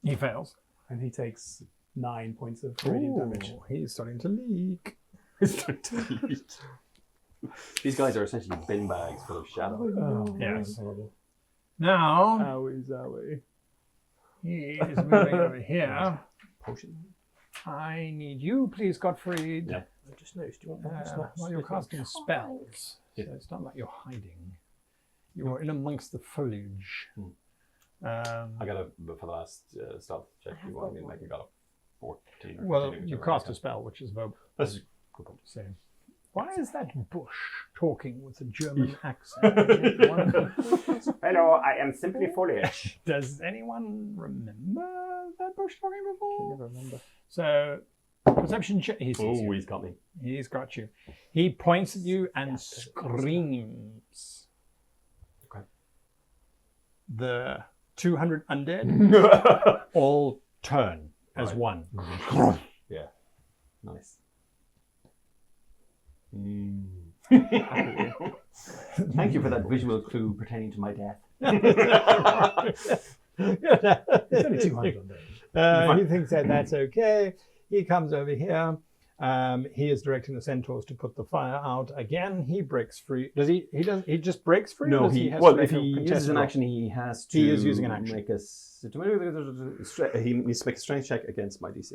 He fails. And he takes 9 points of radiant damage. Ooh, he's starting to leak. These guys are essentially bin bags full of shadow. Oh, Yes. horrible. Now Owie zowie. he is moving over here. Potion. I need you, please, Gottfried. Yeah. I just noticed you want one. It's not Well, you're spitting. casting spells, so it's not like you're hiding. You're in amongst the foliage. I got a, for the last stealth check, I you have wanted me got to make a got a 14 or Well, 15, you whichever cast I a spell, which is verbal. This is cool. So, why is that bush talking with a German accent? Anyone- Hello, I am simply foliage. Does anyone remember that bush talking before? Never remember. So, perception check. He sees Oh, you. he's got me. He's got you. He points at you and screams. Okay. The 200 undead all turn as Right. one. Yeah. Nice. Thank you for that visual clue pertaining to my death. It's only 200 on there. He thinks that that's okay. He comes over here. He is directing the centaurs to put the fire out again. He breaks free. Does he? He just breaks free. or No, does he has well, to make if a he contested uses an roll? action, he has to. He is using an action. Make he needs to make a strength check against my DC.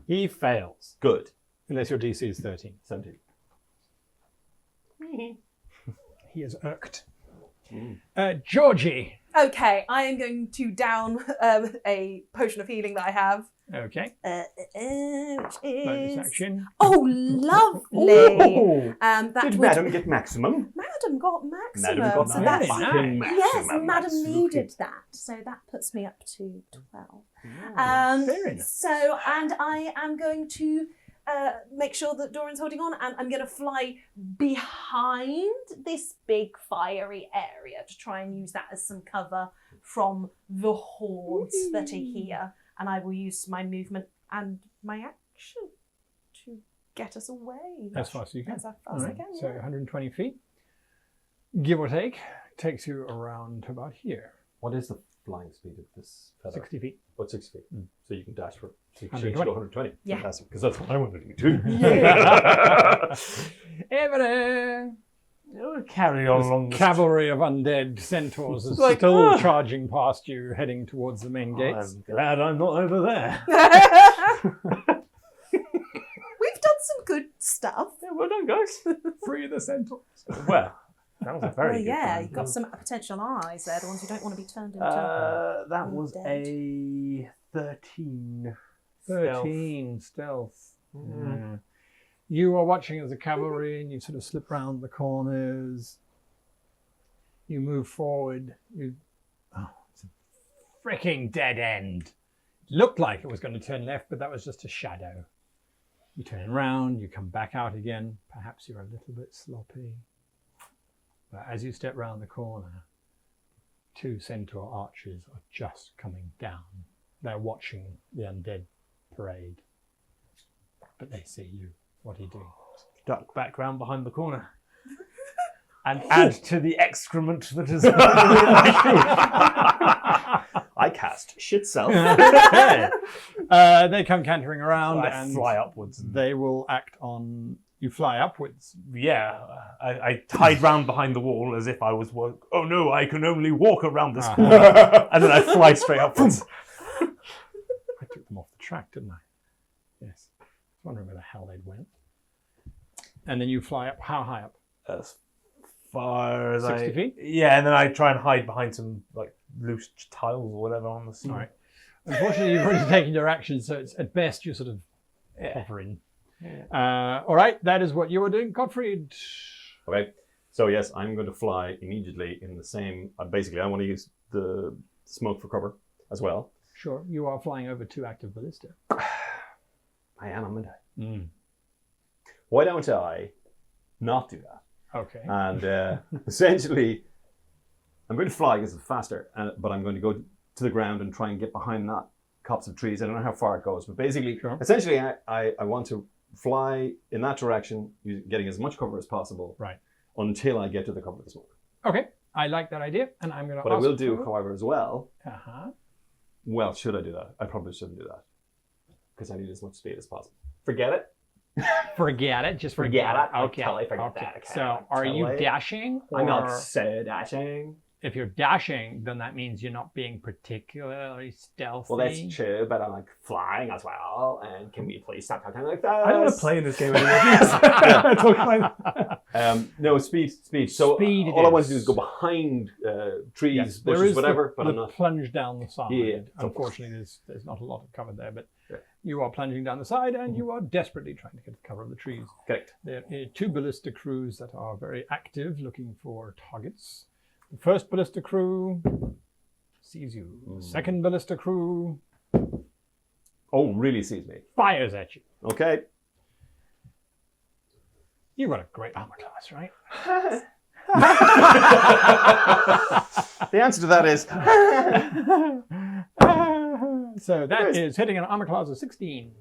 He fails Good. unless your DC is 13. 17. He is irked. Georgie. Okay, I am going to down a potion of healing that I have. Okay. Which Bonus is... action. Oh, lovely. Oh, That did would... Madam get maximum? Madam got maximum. Madam got so Very that's... nice. fucking maximum. Yes, Madam Absolutely. needed that. So that puts me up to 12. Very nice. So, and I am going to make sure that Doran's holding on, and I'm going to fly behind this big fiery area to try and use that as some cover from the hordes that are here. And I will use my movement and my action to get us away. As fast as you can. As fast All as I right, can, so yeah. 120 feet, give or take, takes you around to about here. What is the flying speed of this feather? 60 feet. About 60 feet. So you can dash for 120. Yeah. Fantastic, because that's what I want to do too. Everett! Carry on along the Cavalry of undead centaurs is Like, still charging past you, heading towards the main gates. I'm glad I'm not over there. We've done some good stuff. Yeah, well done, guys. Free the centaurs. Well, that was a very good yeah, plan. you've got some potential allies there, the ones who don't want to be turned into. That was Undead. a 13. 13 stealth. Mm. Yeah. You are watching as the cavalry, and you sort of slip round the corners. You move forward. It's a freaking dead end. It looked like it was going to turn left, but that was just a shadow. You turn around, you come back out again. Perhaps you're a little bit sloppy. But as you step round the corner, 2 centaur archers are just coming down. They're watching the undead parade. But they see you. What do you do? Duck back round behind the corner. And add to the excrement that is. I cast shit self. They come cantering around I and fly upwards. they will act on... You fly upwards. Yeah, I hide round behind the wall as if I was. Oh no, I can only walk around this corner. And then I fly straight upwards. I took them off the track, didn't I? Yes. I was wondering where the hell they'd went. And then you fly up. How high up? As far as 60 feet? Yeah, and then I try and hide behind some like loose tiles or whatever on the ceiling. All right. Unfortunately, you've already taken your action, so it's at best you're sort of hovering. Yeah. All right, that is what you were doing, Gottfried. Okay, so yes, I'm going to fly immediately in the same. Basically, I want to use the smoke for cover as well. Sure, you are flying over 2 active ballista. I am, am I? Why don't I not do that? Okay. And essentially, I'm going to fly because it's faster, but I'm going to go to the ground and try and get behind that copse of trees. I don't know how far it goes, but basically, essentially, I want to fly in that direction, getting as much cover as possible, right, until I get to the cover of the smoke. Okay, I like that idea, and I'm going to. What I will do, however, as well. Well, should I do that? I probably shouldn't do that because I need as much speed as possible. Forget it. Forget it. Just forget it. Okay. Totally forget that. So, are you dashing? I'm not so dashing. If you're dashing, then that means you're not being particularly stealthy. Well, that's true, but I'm like flying as well. And can we please stop talking like that? I don't want to play in this game anymore. No, speed. So Speed all I want to do is go behind trees, bushes, whatever. But I'm not. Plunge down the side. Yeah. Unfortunately, there's not a lot of cover there, but you are plunging down the side, and you are desperately trying to get the cover of the trees. Correct. There are 2 ballista crews that are very active, looking for targets. The first ballista crew sees you. The second ballista crew really sees me. fires at you. Okay. You've got a great armor class, right? The answer to that is so that is hitting an armor class of 16.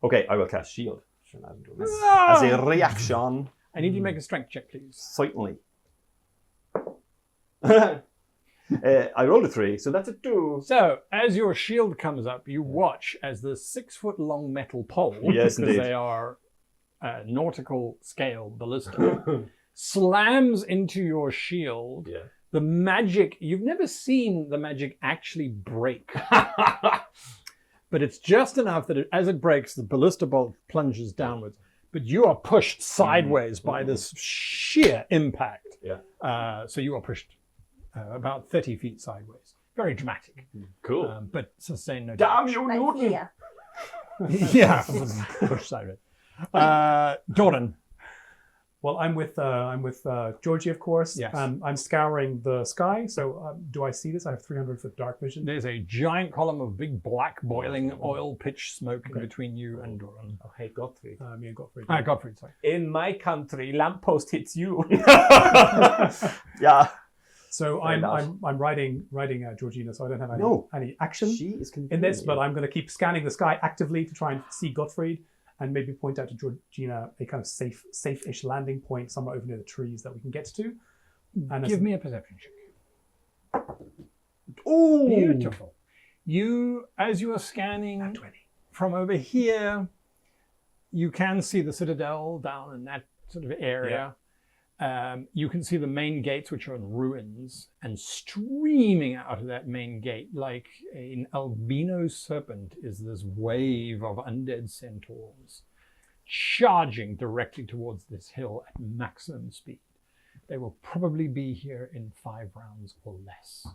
okay. I will cast shield as a reaction. I need you to make a strength check, please. Certainly. I rolled a 3, so that's a 2. So, as your shield comes up, you watch as the 6-foot-long metal pole, Yes, because indeed. they are nautical scale ballista, slams into your shield. Yeah. The magic, you've never seen the magic actually break. But it's just enough that as it breaks, the ballista bolt plunges downwards. But you are pushed sideways by this sheer impact. Yeah. So you are pushed about 30 feet sideways. Very dramatic. Cool. But sustained no Damn damage. you, Like Newton! here. Yeah. Push sideways. Jordan. Well, I'm with Georgie, of course. Yes. I'm scouring the sky. So do I see this? I have 300-foot dark vision. There's a giant column of big black boiling oil pitch smoke in between you and Doran. Oh, hey, Gottfried. Me and Gottfried. Gottfried, sorry. In my country, lamppost hits you. Yeah. So Fair I'm riding Georgina, so I don't have any action She is in this, but I'm going to keep scanning the sky actively to try and see Gottfried and maybe point out to Georgina a kind of safe-ish landing point somewhere over near the trees that we can get to. And Give me a perception check. Ooh. Beautiful. As you are scanning 20. from over here, you can see the citadel down in that sort of area. You can see the main gates, which are in ruins, and streaming out of that main gate like an albino serpent is this wave of undead centaurs charging directly towards this hill at maximum speed. They will probably be here in 5 rounds or less.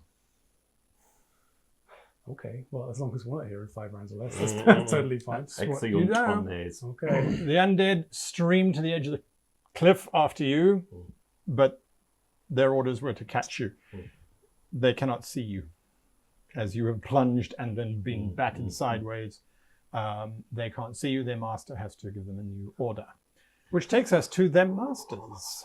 Okay, well, as long as we're not here in 5 rounds or less, that's totally fine. Excellent tonnets. Okay. The undead stream to the edge of the cliff after you, but their orders were to catch you. They cannot see you. As you have plunged and then been batted sideways, they can't see you. Their master has to give them a new order. Which takes us to their masters.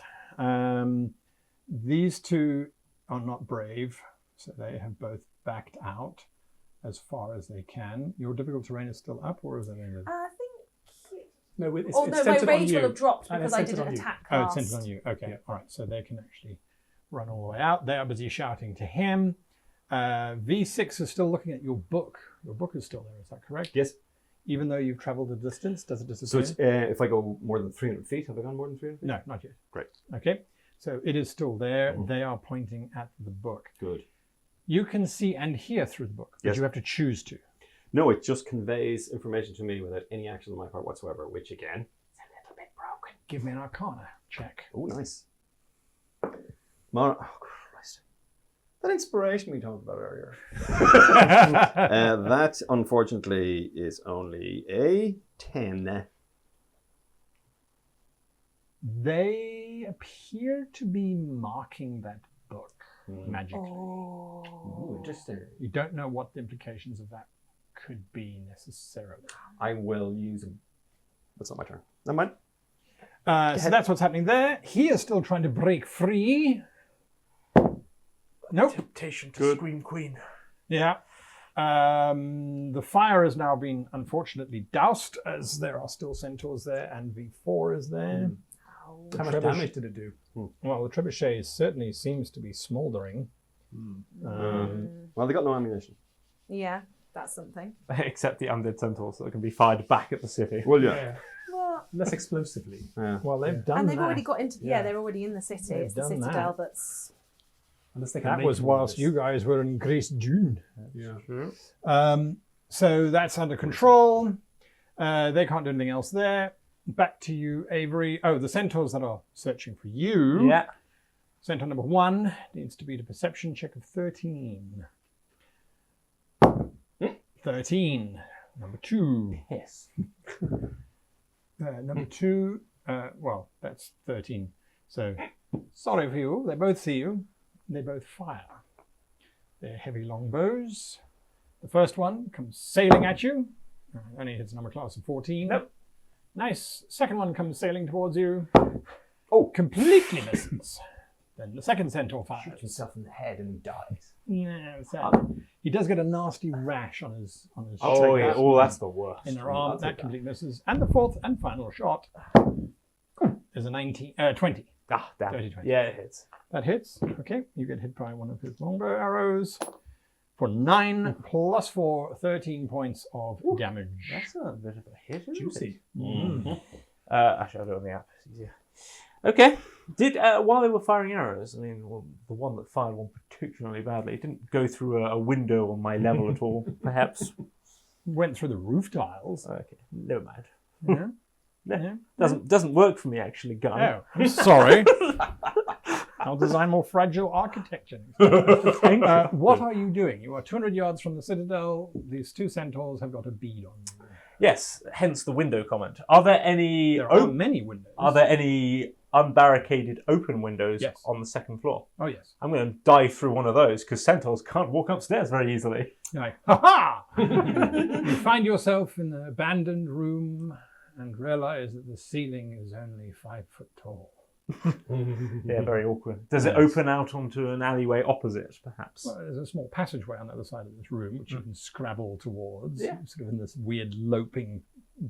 These two are not brave, so they have both backed out as far as they can. Your difficult terrain is still up, or is it ended? I think. No, it's My centered on rage you. will have dropped And because it's I centered did on an you. attack Oh, it's cast. centered on you. Okay, all right. So they can actually run all the way out. They are busy shouting to him. V6 is still looking at your book. Your book is still there. Is that correct? Yes. Even though you've travelled a distance, does it So disappear? it's if I go more than 300 feet, have I gone more than 300 feet? No, not yet. Great. Okay. So it is still there. They are pointing at the book. Good. You can see and hear through the book, but Yes. you have to choose to. No, it just conveys information to me without any action on my part whatsoever, which again is a little bit broken. Give me an Arcana check. Oh, nice. Oh, Christ. That inspiration we talked about earlier. That, unfortunately, is only a 10. They appear to be marking that book magically. Oh. Interesting. You don't know what the implications of that could be necessarily. I will use... That's not my turn. Never mind. So that's what's happening there. He is still trying to break free. Nope. Temptation to scream queen. Yeah. The fire has now been unfortunately doused, as there are still centaurs there, and V4 is there. How much damage did it do? Well, the trebuchet certainly seems to be smouldering. Well, they got no ammunition. Yeah, that's something. Except the undead centaurs that can be fired back at the city. Well, Well, Less explosively. Yeah. Well, they've done and they've that. already got into. Yeah. They're already in the city. They've It's the done citadel that. that's. Unless they can That make was more of whilst this. you guys were in Grace Dune. Yeah. So that's under control. They can't do anything else there. Back to you, Avery. Oh, the centaurs that are searching for you. Yeah. Centaur number 1 needs to beat a perception check of 13. 13. Number 2. Yes. Number 2, well, that's 13. So, sorry for you. They both see you. They both fire. They're heavy longbows. The first one comes sailing at you. Only hits number class of 14. Nope. Nice. Second one comes sailing towards you. Oh, completely misses. Then the second centaur fires. Shoots himself in the head and he dies. Yeah, sad. He does get a nasty rash on his Oh, shoulder. yeah. Oh, that's the worst. In their arm. I'll That take completely misses. And the fourth and final shot is a 20. Ah, damn. Dirty 20. Yeah, it hits. That hits. Okay, you get hit by one of his longbow arrows for 9 plus 4, 13 points of damage. That's a bit of a hit, isn't Juicy. it? Actually, I'll do it on the app. It's easier. Okay. Did while they were firing arrows, I mean, well, the one that fired one particularly badly, it didn't go through a window on my level at all, perhaps? Went through the roof tiles. Okay, never mind. Yeah. No, doesn't work for me, actually, gun. Oh, I'm sorry. I'll design more fragile architecture. What are you doing? You are 200 yards from the citadel. These two centaurs have got a bead on you. Yes, hence the window comment. Are there any There are many windows. Are there any unbarricaded open windows Yes. on the second floor? Oh, yes. I'm going to dive through one of those because centaurs can't walk upstairs very easily. You're like, ha-ha! You find yourself in an abandoned room and realize that the ceiling is only 5 foot tall. Yeah, very awkward. Does it Yes. open out onto an alleyway opposite, perhaps? Well, there's a small passageway on the other side of this room, which you can scrabble towards, Yeah. sort of in this weird loping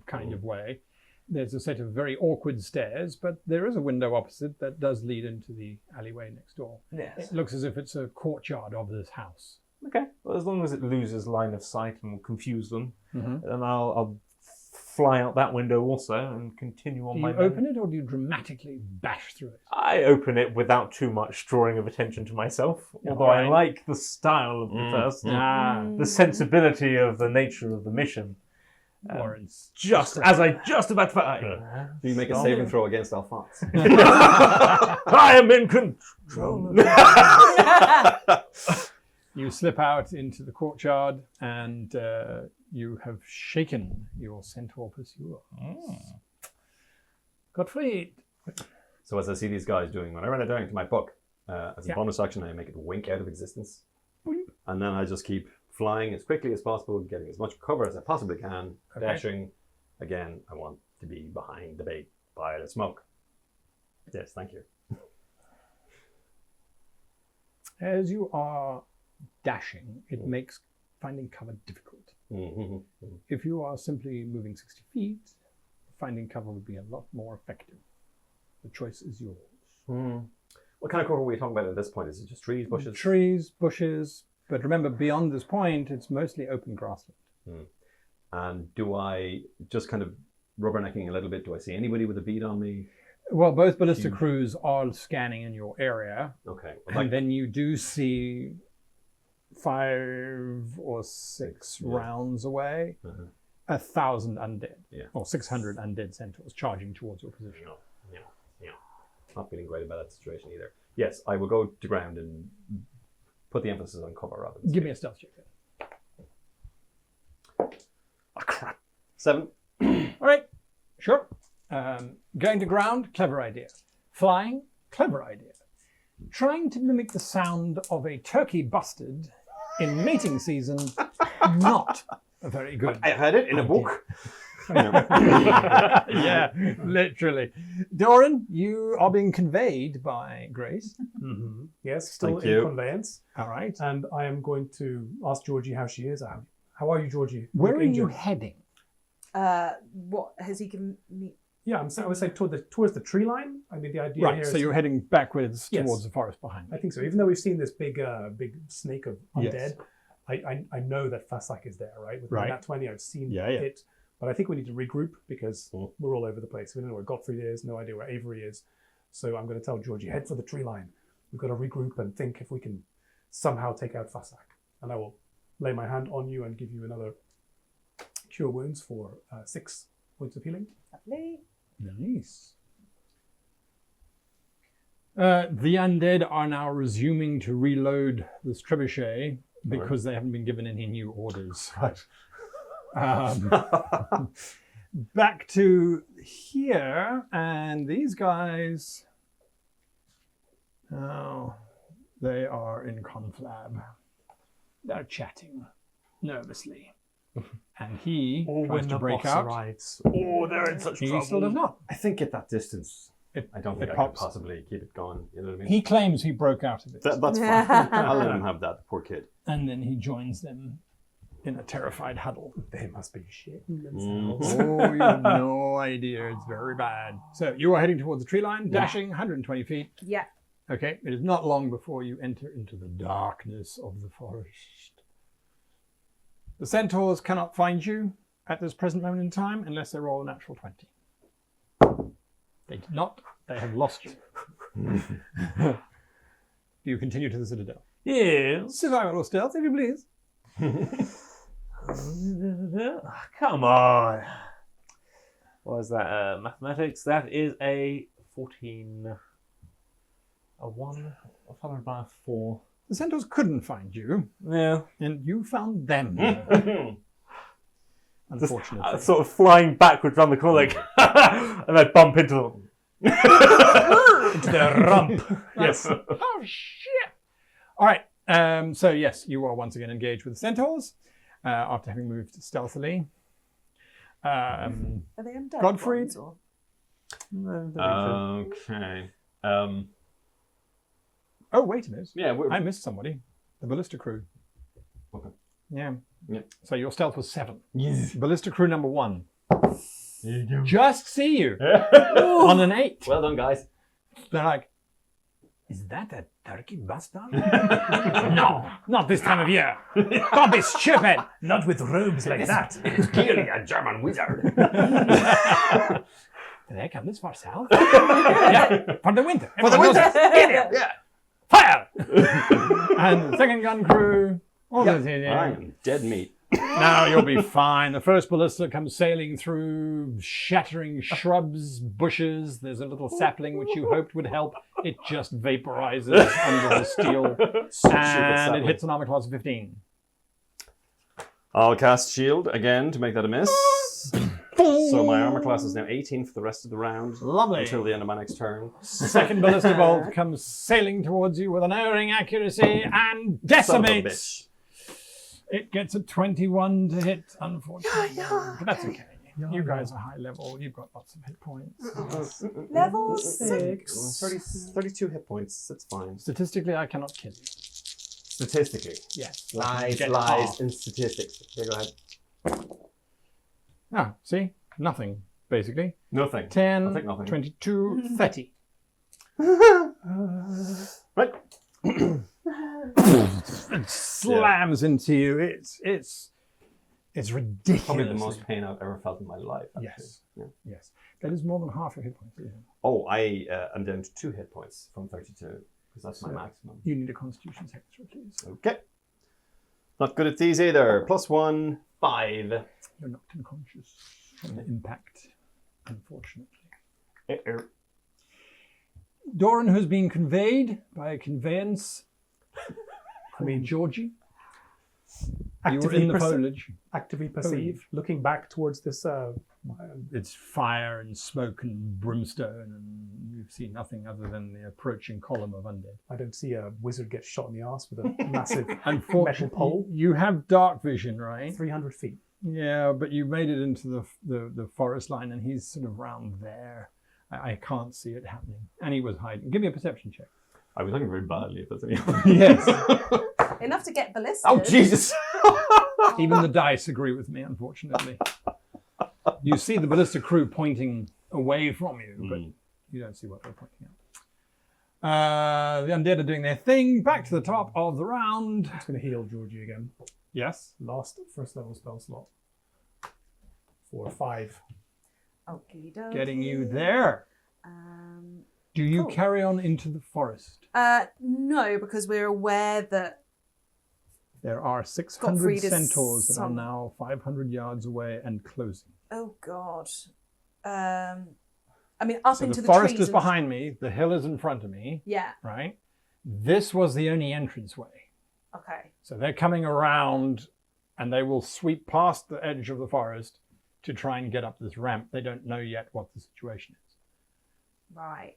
kind of way. There's a set of very awkward stairs, but there is a window opposite that does lead into the alleyway next door. Yes. It looks as if it's a courtyard of this house. Okay. as long as it loses line of sight and will confuse them, Mm-hmm. then I'll fly out that window also and continue on Do my you way. open it or do you dramatically bash through it? I open it without too much drawing of attention to myself, although I like the style of the person, the sensibility of the nature of the mission. Lawrence. Just as I just about to... Do you make a saving throw against Alphonse? I am in control. You slip out into the courtyard and you have shaken your centaur pursuer. Gottfried. So as I see these guys doing whatever they're doing to my book, as a bonus action, I make it wink out of existence. Boing. And then I just keep flying as quickly as possible, getting as much cover as I possibly can, dashing. Again, I want to be behind the big pile of smoke. Yes, thank you. As you are dashing, it makes finding cover difficult. Mm-hmm. If you are simply moving 60 feet, finding cover would be a lot more effective. The choice is yours. What kind of cover are we talking about at this point? Is it just trees, bushes? Trees, bushes, but remember, beyond this point, it's mostly open grassland. And do I just kind of rubbernecking a little bit? Do I see anybody with a bead on me? Well, both ballista crews are scanning in your area. Okay. And then you do see 5 or 6 rounds away, 1,000 undead, or 600 undead centaurs charging towards your position. Yeah. Not feeling great about that situation either. Yes, I will go to ground and put the emphasis on cover rather than Give me a stealth check then. Oh, crap. 7. All right, sure. Going to ground, clever idea. Flying, clever idea. Trying to mimic the sound of a turkey busted in mating season, not a very good. I heard it in a book. Yeah, literally. Doran, you are being conveyed by Grace. Yes, still Thank in you. conveyance. All right. And I am going to ask Georgie how she is. How are you, Georgie? Where are you Injured? heading? What has he given me? Yeah, I would say towards the tree line. I mean, the idea here Right, is... so you're heading backwards Yes. towards the forest behind I you. think so. Even though we've seen this big snake of undead, Yes. I know that Fasak is there, right? With Right. that 20, I've seen Yeah. it. But I think we need to regroup because we're all over the place. We don't know where Gottfried is, no idea where Avery is. So I'm going to tell Georgie, head for the tree line. We've got to regroup and think if we can somehow take out Fasak. And I will lay my hand on you and give you another cure wounds for 6 points of healing. Lovely. Nice. The undead are now resuming to reload this trebuchet because they haven't been given any new orders. Right. Back to here, and these guys, they are in conflab. They're chatting nervously. And he tries to break out. arrives. Oh, they're in such He trouble. still does not. I think at that distance, I don't think I can pops. possibly keep it going. You know what I mean? He claims he broke out of it. That's fine. I'll let him have that, poor kid. And then he joins them in a terrified huddle. They must be shitting themselves. Oh, you have no idea. It's very bad. So you are heading towards the tree line, dashing 120 feet. Yeah. Okay, it is not long before you enter into the darkness of the forest. The centaurs cannot find you at this present moment in time unless they roll a natural 20. They did not. They have lost you. Do you continue to the citadel? Yes. Survival or stealth, if you please. Come on. What is that? Mathematics. That is a 14. A 1. Followed by a 4. The centaurs couldn't find you, Yeah. and you found them. Unfortunately. Sort of flying backwards around the corner, like, and I bump into them. Into their rump. Yes. Oh, shit. All right. So, yes, you are once again engaged with the centaurs after having moved stealthily. Are they undead? Gottfried? ones, or- Okay. Oh, wait a minute. Yeah, I missed somebody. The ballista crew. Okay. Yeah. Yeah. So your stealth was 7. Yes. Ballista crew number 1. There you Just see you on an 8. Well done, guys. They're like, Is that a turkey bastard? No, not this time of year. Don't be stupid. Not with robes like that. It's clearly a German wizard. Did they come this far south? Yeah, for the winter. For the Everyone winter. knows it. Yeah. Fire! And the second gun crew. All Yep. this in, I am dead meat. Now you'll be fine. The first ballista comes sailing through, shattering shrubs, bushes. There's a little sapling which you hoped would help. It just vaporizes under the steel. And it hits an armor class of 15. I'll cast shield again to make that a miss. So my armor class is now 18 for the rest of the round. Lovely. Until the end of my next turn. Second ballista bolt comes sailing towards you with an erring accuracy and Son of a decimates. bitch. It gets a 21 to hit, unfortunately. But that's okay. You guys are high level. You've got lots of hit points. Level 6. 32 hit points. That's fine. Statistically, I cannot kill you. Statistically. Yes. Lies, Get lies, half. and statistics. Okay, go ahead. Ah, see? Nothing, basically. Nothing. 10, I'll take nothing. 22, 30. Right. It slams into you. It's ridiculous. Probably the most pain I've ever felt in my life. Actually. Yes. Yeah. Yes. That is more than half your hit points, isn't it? Oh, I am down to 2 hit points from 32 because that's my So- maximum. You need a constitution extra, please. Okay. Not good at these either. +1, 5. You're knocked unconscious from the impact, unfortunately. Doran has been conveyed by a conveyance. I mean, Georgie. You were in the foliage. Actively perceive, looking back towards this. It's fire and smoke and brimstone, and you see nothing other than the approaching column of undead. I don't see a wizard get shot in the arse with a massive metal Unfortunately, pole. you have dark vision, right? 300 feet. Yeah, but you made it into the forest line, and he's sort of round there. I can't see it happening. And he was hiding. Give me a perception check. I was looking very badly if that's any Yes. Enough to get ballisted. Oh, Jesus! Even the dice agree with me, unfortunately. You see the ballista crew pointing away from you, but you don't see what they're pointing at. The undead are doing their thing. Back to the top of the round. It's going to heal Georgie again. Yes. Last first level spell slot. 4 or 5. Okie dokie. Getting you there. Do you Cool. carry on into the forest? No, because we're aware that There are 600 Gottfried is centaurs that are some- now 500 yards away and closing. oh god. I mean, up So into the the forest trees is and- behind me. The hill is in front of me, Yeah. right? This was the only entranceway. Okay. So they're coming around and they will sweep past the edge of the forest to try and get up this ramp. They don't know yet what the situation is. Right.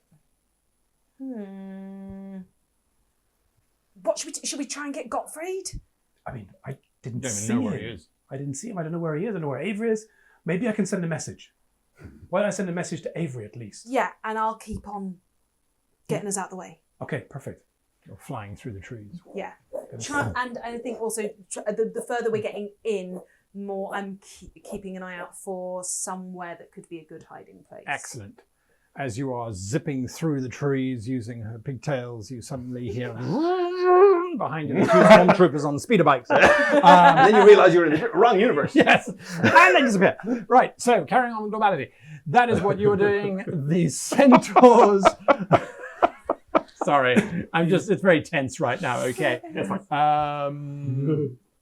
What should we try and get Gottfried? I mean, I didn't You don't see even know him. where he is. I didn't see him. I don't know where he is. I don't know where Avery is. Maybe I can send a message. Why don't I send a message to Avery at least? Yeah, and I'll keep on getting us out the way. Okay, perfect. You're flying through the trees. Yeah. And I think also the further we're getting in, more I'm keeping an eye out for somewhere that could be a good hiding place. Excellent. As you are zipping through the trees using her pigtails, you suddenly hear behind you the two stormtroopers on speeder bikes. And then you realise you're in the wrong universe. Yes, and they disappear. Right, so carrying on with normality. That is what you were doing. The centaurs. Sorry, it's very tense right now, okay?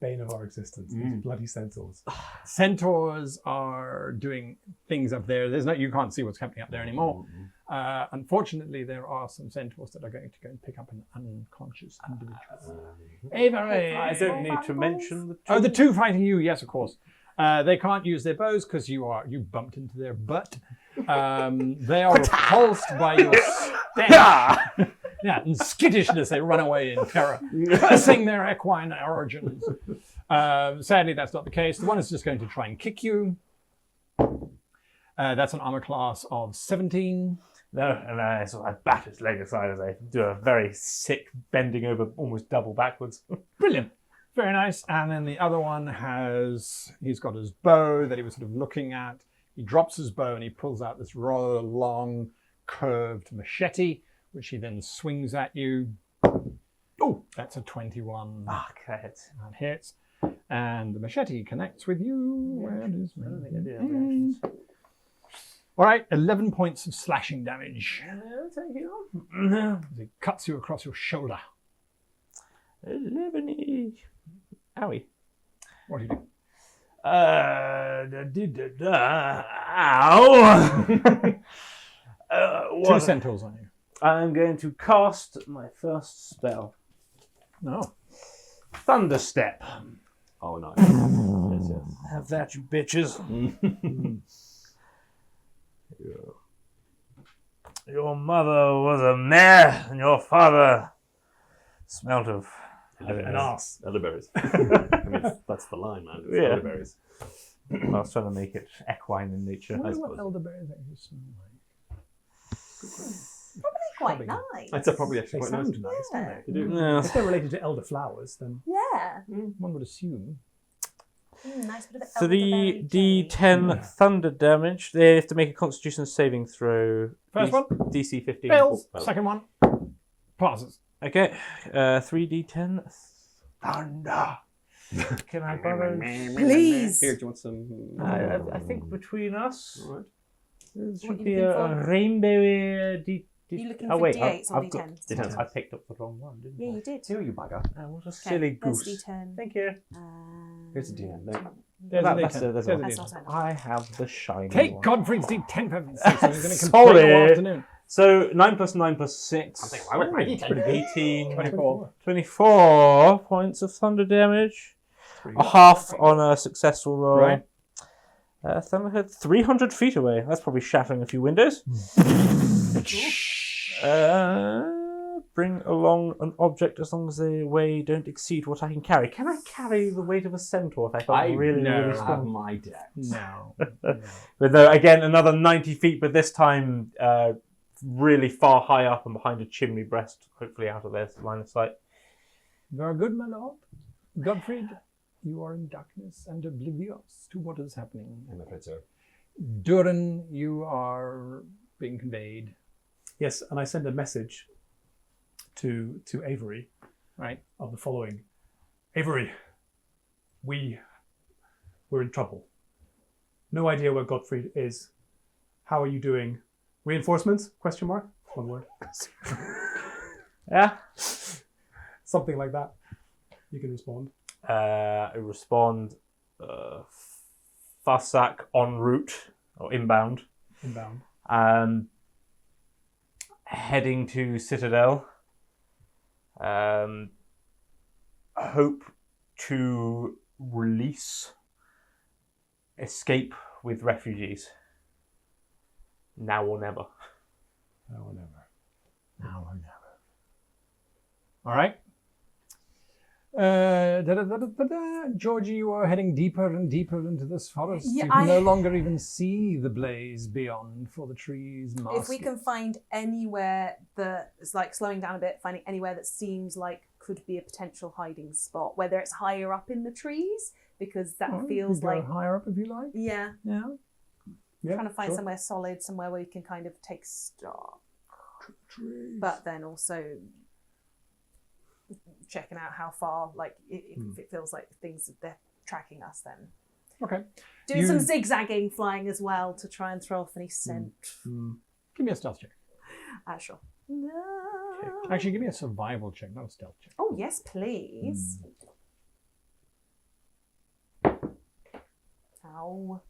Bane of our existence. These bloody centaurs. Centaurs are doing things up there. You can't see what's happening up there anymore. Unfortunately, there are some centaurs that are going to go and pick up an unconscious individual. Avery! I don't need to mention the two. Oh, the two fighting you, yes, of course. They can't use their bows because you bumped into their butt. They are repulsed by your stench. Yeah, and skittishness, they run away in terror, cursing their equine origins. Sadly, that's not the case. The one is just going to try and kick you. That's an armor class of 17. No, and I sort of bat his leg aside as I do a very sick bending over, almost double backwards. Brilliant. Very nice. And then the other one he's got his bow that he was sort of looking at. He drops his bow and he pulls out this rather long, curved machete, which he then swings at you. Oh, that's a 21. Okay. That hits. And the machete connects with you. Where does All right, 11 points of slashing damage. As it cuts you across your shoulder. 11. Owie. What do you do? Ow! Two centaurs on you. I'm going to cast my first spell. No. Thunderstep. Oh, nice. Yes, yes. Have that, you bitches. Your mother was a mare, and your father smelt of an ass. Elderberries. I mean, that's the line, man. It's Yeah. elderberries. I was trying to make it equine in nature. I I wonder what suppose. elderberries actually smell like. Quite nice. That's probably actually They quite nice. sound nice, don't they? They do. Yeah. If they're related to elderflowers, then Yeah. One would assume. Nice bit of 3 elderberry D10 thunder damage. They have to make a Constitution saving throw. First one. DC 15. Fails. well. Second one. Passes. Okay. 3 D10 thunder. Can I borrow? Please. Here, do you want some? I think between us All right. there What should you be looking a for? rainbow D. You looking Oh for wait, D8s or I've got D10s? D10s. I picked up the wrong one, didn't Yeah, I? you did. Here, you bugger. Oh, what a Okay, silly there's goose. D10. Thank you. Here's a D10. No. There's That- a that's D10. a- that's a- There's a That's D10. not I have the shiny Take one. Godfrey's D10 for heaven's sake. So he's going to Sorry. complain all afternoon. So 9 plus 9 plus 6. I'm thinking, why would my D10 be 18. 24. 24 points of thunder damage. A half on a successful roll. Right. Thunderhead 300 feet away. That's probably shattering a few windows. Bring along an object as long as the weight don't exceed what I can carry. Can I carry the weight of a centaur if I felt really have strong? my deck. No. But though, again, another 90 feet, but this time really far high up and behind a chimney breast, hopefully out of their line of sight. Very good, my lord. Godfrey, you are in darkness and oblivious to what is happening. I'm afraid so. Durin, you are being conveyed. yes, and I send a message to Avery Right. of the following: Avery, we're in trouble. No idea where Gottfried is. How are you doing? Reinforcements? Question mark. One word. Yeah. Something like that. You can respond. I respond, Fasak en route, or inbound. Inbound. Heading to Citadel. Hope to release, escape with refugees. Now or never. Now or never. Now or never. All right. Georgie, you are heading deeper and deeper into this forest. Yeah, you can no longer even see the blaze beyond, for the trees mask If we can find anywhere that's like slowing down a bit, finding anywhere that seems like could be a potential hiding spot, whether it's higher up in the trees, because that feels go like higher up if you like. yeah, Yeah. trying to find sure. somewhere solid, somewhere where we can kind of take stock, Trees. but then also checking out how far, like if it feels like things they're tracking us, then Okay. doing some zigzagging, flying as well to try and throw off any scent. Give me a stealth check. Sure. No. Actually, give me a survival check, not a stealth check. Oh yes, please. Ow.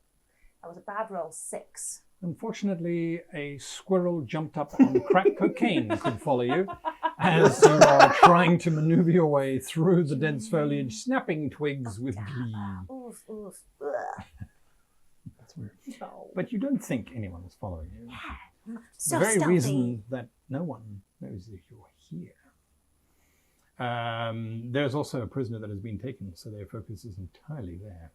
That was a bad roll. 6. Unfortunately, a squirrel jumped up on crack cocaine could follow you as you are trying to maneuver your way through the dense foliage, snapping twigs with glee. Oof, oof. Ugh. That's weird. No. But you don't think anyone is following you. So the very stealthy. reason that no one knows that you're here. There's also a prisoner that has been taken, so their focus is entirely there.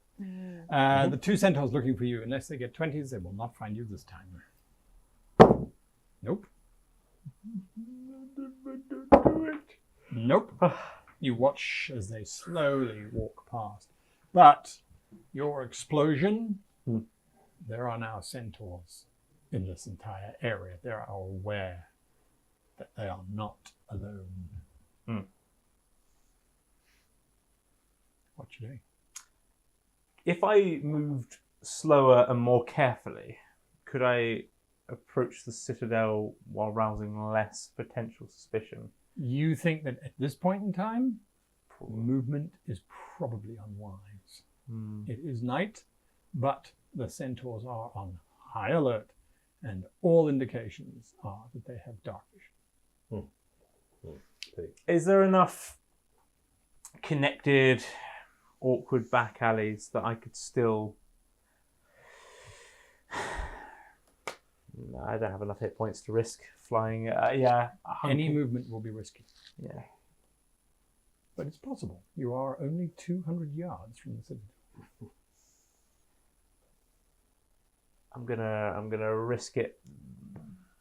The two centaurs looking for you. Unless they get 20s, they will not find you this time. Nope. Nope. You watch as they slowly walk past. But your explosion, there are now centaurs in this entire area. They are aware that they are not alone. What you doing? If I moved slower and more carefully, could I approach the citadel while rousing less potential suspicion? You think that at this point in time, movement is probably unwise. It is night, but the centaurs are on high alert, and all indications are that they have dark vision. Is there enough connected, awkward back alleys that I could still... I don't have enough hit points to risk flying. Any movement will be risky. Yeah. But it's possible. You are only 200 yards from the citadel. I'm gonna risk it.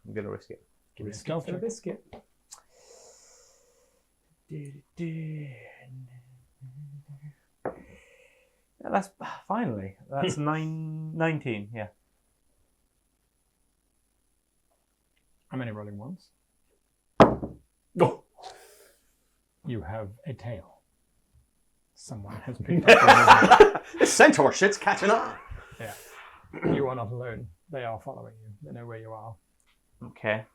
I'm gonna risk it. Give me a stealth check. Risk it. Yeah, that's finally. That's 19. Yeah. I'm only rolling once. Oh. You have a tail. Someone has picked up This centaur shit's catching on. Yeah. You are not alone. They are following you. They know where you are. Okay.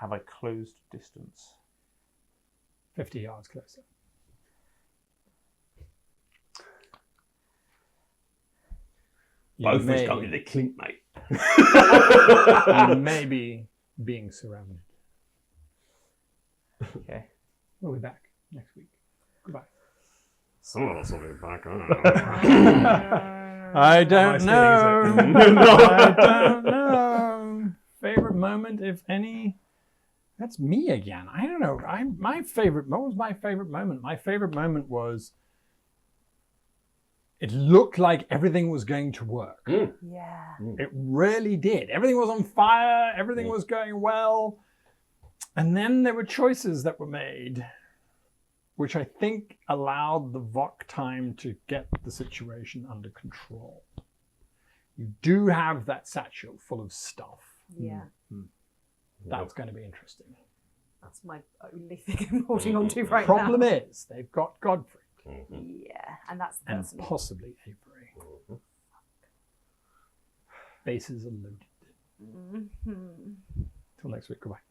Have I closed distance? 50 yards closer. Both of us got me the clink, mate. You may be being surrounded. Okay. We'll be back next week. Goodbye. Some of us will be back on. I don't know. I don't know. Favorite moment, if any? That's me again. I don't know. What was my favorite moment? My favorite moment was it looked like everything was going to work. Yeah. It really did. Everything was on fire. Everything was going well. And then there were choices that were made, which I think allowed the Vok time to get the situation under control. You do have that satchel full of stuff. Yeah. That's going to be interesting. That's my only thing I'm holding on to right Problem now. is, they've got Godfrey. Yeah, and that's the And person. possibly Avery. Bases are loaded. Mhm. Till next week. Goodbye.